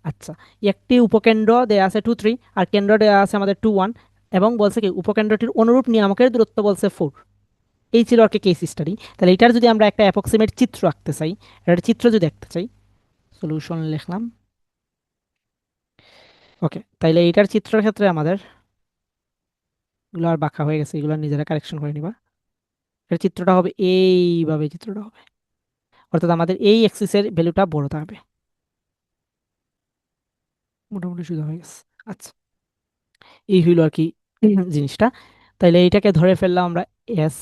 আচ্ছা, একটি উপকেন্দ্র দেয়া আছে 2, 3 আর কেন্দ্র দেয়া আছে আমাদের 2, 1 এবং বলছে কি উপকেন্দ্রটির অনুরূপ নিয়ামকের দূরত্ব বলছে 4। এই ছিল আর কি কেস স্টাডি। তাহলে এটার যদি আমরা একটা অ্যাপ্রক্সিমেট চিত্র আঁকতে চাই, এটার চিত্র যদি দেখতে চাই, সলিউশন লিখলাম। ওকে, তাইলে এইটার চিত্রের ক্ষেত্রে আমাদের এগুলো আর বাঁকা হয়ে গেছে, এগুলো নিজেরা কারেকশন করে নিবা। এর চিত্রটা হবে এইভাবে, চিত্রটা হবে অর্থাৎ আমাদের এই এক্সিসের ভ্যালুটা বড় থাকবে। মোটামুটি সোজা হয়ে গেছে। আচ্ছা, এই হইল আর কি জিনিসটা। তাইলে এইটাকে ধরে ফেললাম আমরা এস।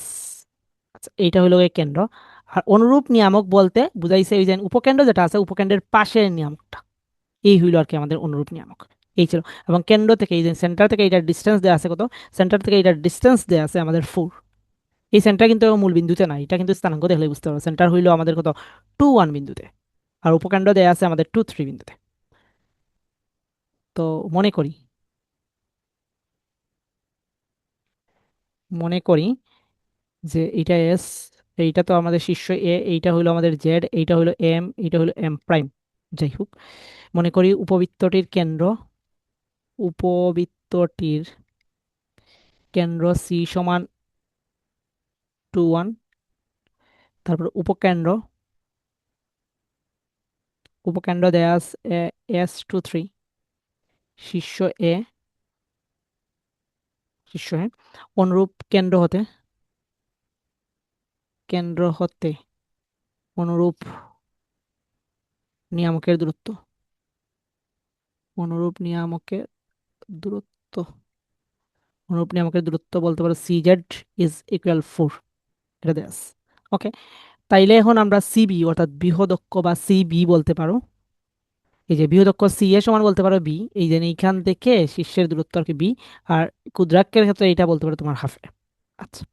আচ্ছা, এইটা হইল এই কেন্দ্র। আর অনুরূপ নিয়ামক বলতে বুঝাইছে ওই যে উপকেন্দ্র যেটা আছে উপকেন্দ্রের পাশের নিয়ামকটা, এই হইল আর কি আমাদের অনুরূপ নিয়ামক। এই ছিল, এবং কেন্দ্র থেকে এই যে সেন্টার থেকে এইটার ডিস্টেন্স দেওয়া আছে কত, সেন্টার থেকে এইটার ডিস্টেন্স দেওয়া আছে আমাদের 4। এই সেন্টার কিন্তু মূল বিন্দুতে না, এটা কিন্তু স্থানাঙ্ক দেখলে বুঝতে পারবো। সেন্টার হইলো আমাদের কত 2, 1 বিন্দুতে, আর উপকেন্দ্র দেওয়া আছে আমাদের 2, 3 বিন্দুতে। তো মনে করি মনে করি যে এইটা এস, এইটা তো আমাদের শীর্ষ এ, এইটা হলো আমাদের জেড, এইটা হলো এম, এইটা হলো এম প্রাইম। যাই হোক, মনে করি উপবৃত্তটির কেন্দ্র সি সমান 2, 1, তারপর উপকেন্দ্র দেয়া আছে এস 2, 3, শীর্ষ এ, অনুরূপ কেন্দ্র হতে অনুরূপ নিয়ামকের দূরত্ব, অনুরূপ নিয়ামকের দূরত্ব অনুরূপ নিয়ামকের দূরত্ব বলতে পারো সি জেড ইজ ইকুয়াল 4, এটা দেয়া আছে। ওকে, তাইলে এখন আমরা সিবি অর্থাৎ বৃহৎ অক্ষ বা সিবি বলতে পারো, এই যে বৃহৎ অক্ষ সি এ সমান বলতে পারো বি, এই যে এইখান থেকে শীর্ষের দূরত্ব আর কি বি, আর ক্ষুদ্রাক্ষের ক্ষেত্রে এটা বলতে পারো তোমার হাফ এ। আচ্ছা,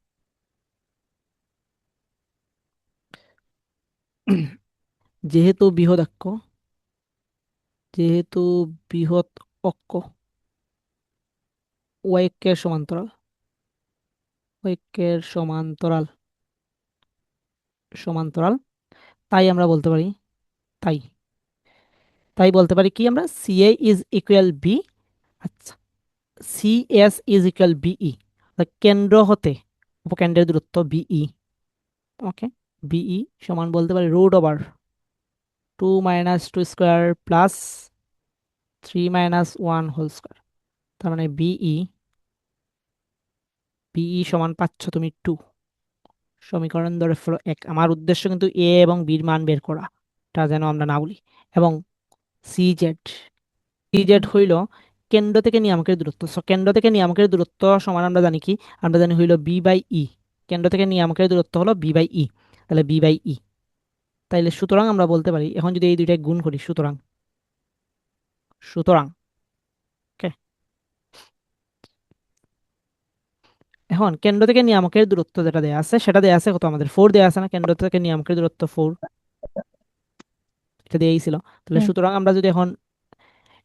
যেহেতু বৃহৎ অক্ষ যেহেতু বৃহৎ অক্ষ ঐক্যের সমান্তরাল ঐক্যের সমান্তরাল সমান্তরাল তাই আমরা বলতে পারি তাই তাই বলতে পারি কি আমরা, C A is equal B. আচ্ছা, C S is equal BE, কেন্দ্র হতে উপকেন্দ্রের দূরত্ব বিই। ওকে, বিই সমান বলতে পারি root over 2 - 2 square plus 3 - 1 whole square. তার মানে বিই সমান পাচ্ছ তুমি 2। সমীকরণ ধরে ফেলো 1। আমার উদ্দেশ্য কিন্তু এ এবং বির মান বের করা, তা যেন আমরা না বলি। এবং সি জেড হইল কেন্দ্র থেকে নিয়ামকের দূরত্ব। সো কেন্দ্র থেকে নিয়ামকের দূরত্ব সমান আমরা জানি কি, আমরা জানি হইল বি বাই ই। কেন্দ্র থেকে নিয়ামকের দূরত্ব হলো বি বাই ই, তাহলে বি বাই ই। তাইলে সুতরাং আমরা বলতে পারি, এখন যদি এই দুইটাই গুণ করি, সুতরাং সুতরাং ওকে, এখন কেন্দ্র থেকে নিয়ামকের দূরত্ব যেটা দেয়া আছে সেটা দেয়া আছে কত, আমাদের 4 দেয়া আছে না, কেন্দ্র থেকে নিয়ামকের দূরত্ব 4, এটা দিয়েই ছিল। তাহলে
হুম।
সুতরাং আমরা যদি এখন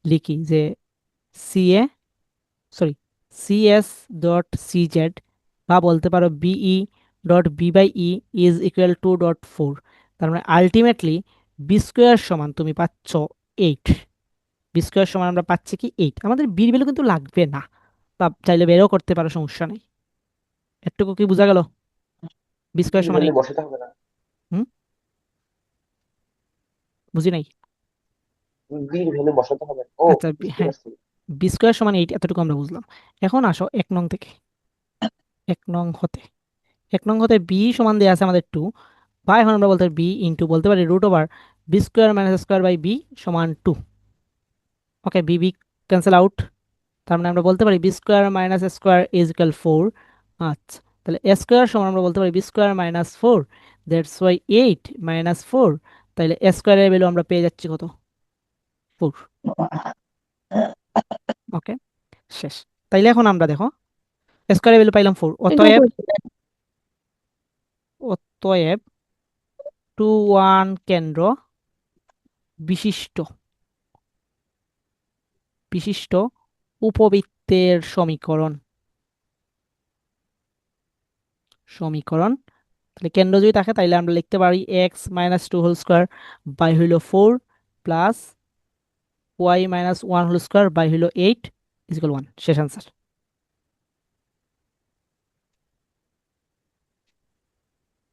লিখি যে C A sorry CS dot C Z, বা বলতে পারো BE dot B by E is equal to dot 4, তার মানে আলটিমেটলি বি স্কোয়ার সমান তুমি পাচ্ছ 8। বি স্কোয়ার সমান আমরা পাচ্ছি কি 8, আমাদের বির ভ্যালু কিন্তু লাগবে না, তা চাইলে বেরও করতে পারো, সমস্যা নেই। এটুকু কি বোঝা গেল? বি
বি
স্কোয়ার সমান
ভ্যালু
8।
বসাতে হবে না?
হুম, বুঝি নাই।
বি ভ্যালু বসাতে হবে? ও,
আচ্ছা
বুঝতে
হ্যাঁ,
পারছি।
বি স্কোয়ার সমান 8, এতটুকু আমরা বুঝলাম। এখন আসো 1 নং থেকে। 1 নং হতে, 1 নং হতে বি সমান দেওয়া আছে আমাদের 2, বা এখন আমরা বলতে পারি বি ইন্টু, বলতে পারি root over b square minus square by b সমান 2। Okay, b b cancel out. তার মানে আমরা বলতে পারি b square minus square is equal 4। আচ্ছা, তাহলে এ স্কোয়ার সমান আমরা বলতে পারি b square minus 4, that's why 8 মাইনাস 4। তাহলে এ স্কোয়ারের ভ্যালু আমরা পেয়ে যাচ্ছি কত? 4। ওকে, শেষ। তাইলে এখন আমরা দেখো স্কোয়ারের ভ্যালু পাইলাম 4।
কিন্তু
অতএব,
উপরে
অতএব 2 1 কেন্দ্র বিশিষ্ট, বিশিষ্ট উপবৃত্তের সমীকরণ, সমীকরণ। তাহলে কেন্দ্র যদি থাকে তাহলে আমরা লিখতে পারি x minus 2 whole square by হইল 4 plus Y minus 1 whole square by হইল 8 ইকুয়াল 1। শেষ আনসার।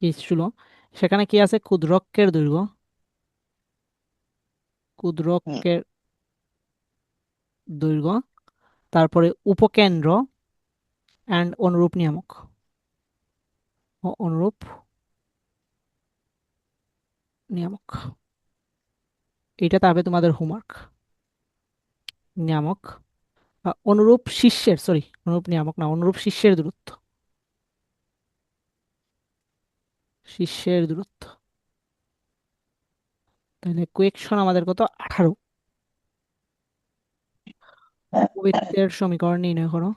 কি ছিল সেখানে? কি আছে? ক্ষুদ্রকের দৈর্ঘ্য, ক্ষুদ্রকের দৈর্ঘ্য, তারপরে উপকেন্দ্র অ্যান্ড অনুরূপ নিয়ামক, ও অনুরূপ নিয়ামক। এটা তাহলে তোমাদের হোমওয়ার্ক। নিয়ামক অনুরূপ শীর্ষের, সরি অনুরূপ নিয়ামক না, অনুরূপ শীর্ষের দূরত্ব, শীর্ষের দূরত্ব। তাহলে কোয়েকশন আমাদের কত? 18। উপবৃত্তের সমীকরণ নির্ণয় করো।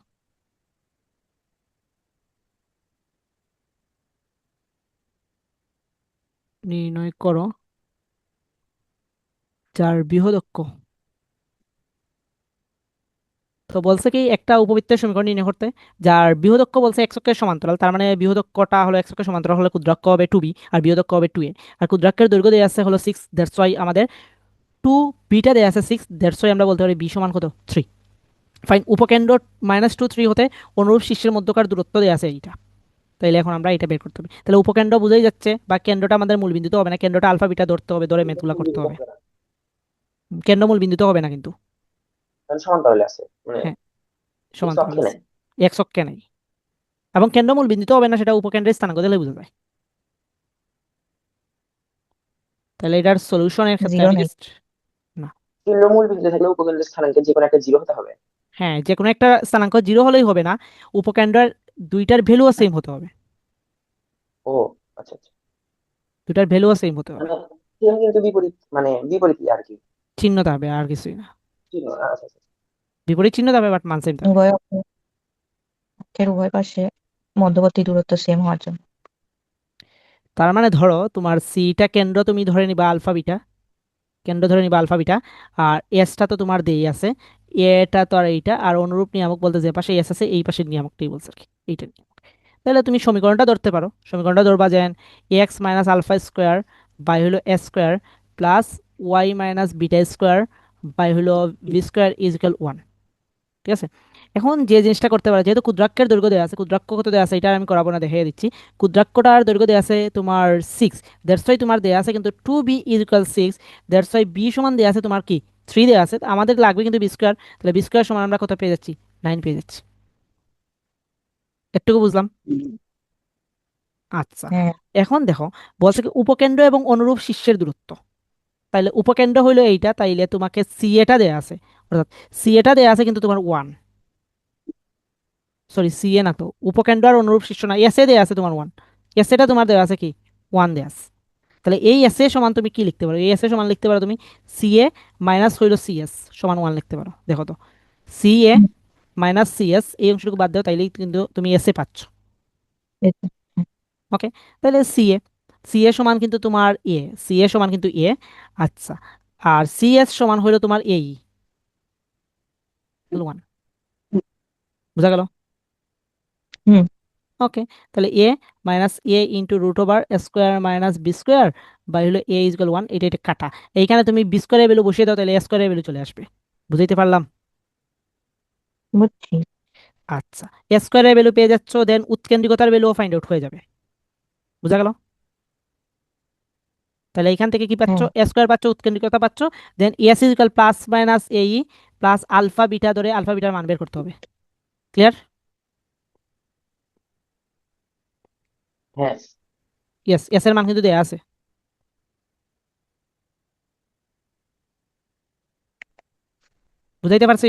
নির্ণয় করো যার বৃহদক্ষ, তো বলছে কি একটা উপবৃত্তের সমীকরণ নির্ণয় করতে যার বৃহদক্ষ বলছে x অক্ষের সমান্তরাল, তার মানে বৃহদক্ষটা হলো x অক্ষের সমান্তরাল হলে ক্ষুদ্রাক্ষ হবে 2b আর বৃহদক্ষ হবে 2a। আর ক্ষুদ্রাক্ষের দৈর্ঘ্য দেওয়া আছে হলো 6, দ্যাটস ওয়াই আমাদের 2 বিটা দেওয়া আছে 6, দ্যাটস ওয়াই আমরা বলতে পারি b সমান কত? 3। ফাইন, উপকেন্দ্র -2 3 হতে অনুরূপ শীর্ষের মধ্যকার দূরত্ব দেওয়া আছে এইটা। তাইলে এখন আমরা এটা বের করতে হবে। তাহলে উপকেন্দ্র বুঝেই যাচ্ছে, বা কেন্দ্রটা আমাদের মূল বিন্দুতে হবে না, কেন্দ্রটা আলফা বিটা ধরতে হবে, ধরে
কিন্তু
মেথগুলা
মূল
করতে
বিন্দুতে
হবে।
হবে না,
কেন্দ্র মূল বিন্দুতে হবে না কিন্তু।
কারণ সমান্তরালে আছে, মানে
হ্যাঁ,
এক্স
সমান্তরাল
অক্ষে
আছে,
নাই।
এক্স অক্ষে নাই। এবং কেন্দ্রমূল বিন্দুতে হবে না, সেটা উপকেন্দ্রের স্থানাঙ্ক দিলে বোঝা যায়। তাহলে এটার সলিউশনের ক্ষেত্রে
জিরো
আমি
নেই।
জাস্ট, না,
কেন্দ্র মূল বিন্দুতে থাকলে উপকেন্দ্রের স্থানাঙ্কের যে কোনো একটা জিরো হতে হবে।
হ্যাঁ যে কোনো একটা স্থানাঙ্ক 0 হলেই হবে না, উপকেন্দ্রের দুইটার ভ্যালুও সেম হতে হবে,
ও, আচ্ছা আচ্ছা।
দুইটার ভ্যালুও সেম হতে হবে।
মানে সেম কিন্তু বিপরীত, মানে বিপরীত আর কি।
চিহ্ন থাকবে আর কিছুই না,
জিরো, আচ্ছা আচ্ছা।
বিপরীত চিহ্ন থাকবে বাট মান সেম থাকবে।
উভয় অক্ষের উভয় পাশে মধ্যবর্তী দূরত্ব সেম হওয়ার জন্য।
তার মানে ধরো তোমার সিটা কেন্দ্র তুমি ধরে নিবা আলফা বিটা, কেন্দ্র ধরে নিবা আলফা বিটা, আর এসটা তো তোমার দেই আছে, এটা তো আর এইটা, আর অনুরূপ নিয়ামক বলতে যে পাশে এস আছে এই পাশের নিয়ামকটাই বলছে আর কি, এইটা নিয়ামক। তাহলে তুমি সমীকরণটা ধরতে পারো, সমীকরণটা ধরবা যে X minus alpha square by হলো S square plus Y minus beta square by হলো ভি স্কোয়ার ইজ ইকাল 1। ঠিক আছে, এখন যে জিনিসটা করতে পারে, যেহেতু ক্ষুদ্রাক্ষের দৈর্ঘ্য দেওয়া আছে, ক্ষুদ্রাক্ষ কত দেওয়া আছে এটা আমি করাবো না, দেখিয়ে দিচ্ছি। ক্ষুদ্রাক্ষটার দৈর্ঘ্য দেওয়া আছে তোমার 6, দ্যাটস ওয়াই তোমার দেওয়া আছে কিন্তু 2b is equal 6, that's why b সমান দেওয়া আছে তোমার কি 3 দেওয়া আছে, আমাদের লাগবে কিন্তু বি স্কোয়ার। তাহলে বি স্কোয়ার সমান আমরা কত পেয়ে যাচ্ছি? 9 পেয়ে যাচ্ছি। একটুকু বুঝলাম? আচ্ছা,
হ্যাঁ।
এখন দেখো বলছে কি উপকেন্দ্র এবং অনুরূপ শীর্ষের দূরত্ব। তাইলে উপকেন্দ্র হইলো এইটা, তাইলে তোমাকে সি এটা দেয়া আছে, অর্থাৎ সি এটা দেয়া আছে কিন্তু তোমার 1, সরি সি এ না তো, উপকেন্দ্র আর অনুরূপ শীর্ষ না, এস এ দেয়া আছে তোমার 1, এস এটা তোমার দেওয়া আছে কি 1 দেয়া আছে। তাহলে এই এস এ সমান তুমি কি লিখতে পারো? এই এস এ সমান লিখতে পারো তুমি সি এ মাইনাস হইলো সি এস সমান 1 লিখতে পারো। দেখো তো, সি এ
হুম,
মাইনাস সি এস এই অংশটুকু বাদ দাও, তাইলেই কিন্তু তুমি এস এ পাচ্ছ।
এই তো।
ওকে, তাহলে সি এ, সি এ সমান কিন্তু তোমার এ, সি এ সমান কিন্তু এ। আচ্ছা, আর সি এস সমান হইলো তোমার এই 1, বুঝা গেল?
হুম।
ওকে, তাহলে A minus A into root over square minus B square by হলো এ ইজকাল 1, এটা এটা কাটা। এইখানে তুমি বি স্কোয়ারের ভ্যালু বসিয়ে দাও, তাহলে এ স্কোয়ারের ভ্যালু চলে আসবে। বুঝাইতে পারলাম?
বুঝছি।
আচ্ছা, এ স্কোয়ারের ভ্যালু পেয়ে যাচ্ছ, দেন উৎকেন্দ্রিকতার ভ্যালুও ফাইন্ড আউট হয়ে যাবে। বুঝা গেল? তাহলে এখান থেকে কি পাচ্ছ?
হ্যাঁ
এ স্কোয়ার পাচ্ছ, উৎকেন্দ্রিকতা পাচ্ছ, দেন এস ইজিক্যাল প্লাস মাইনাস এই প্লাস আলফা বিটা ধরে আলফা বিটার মান বের করতে হবে। ক্লিয়ার?
হ্যাঁ
ইয়েস, এস এর মান কিন্তু দেয়া আছে। বুঝাইতে পারছি?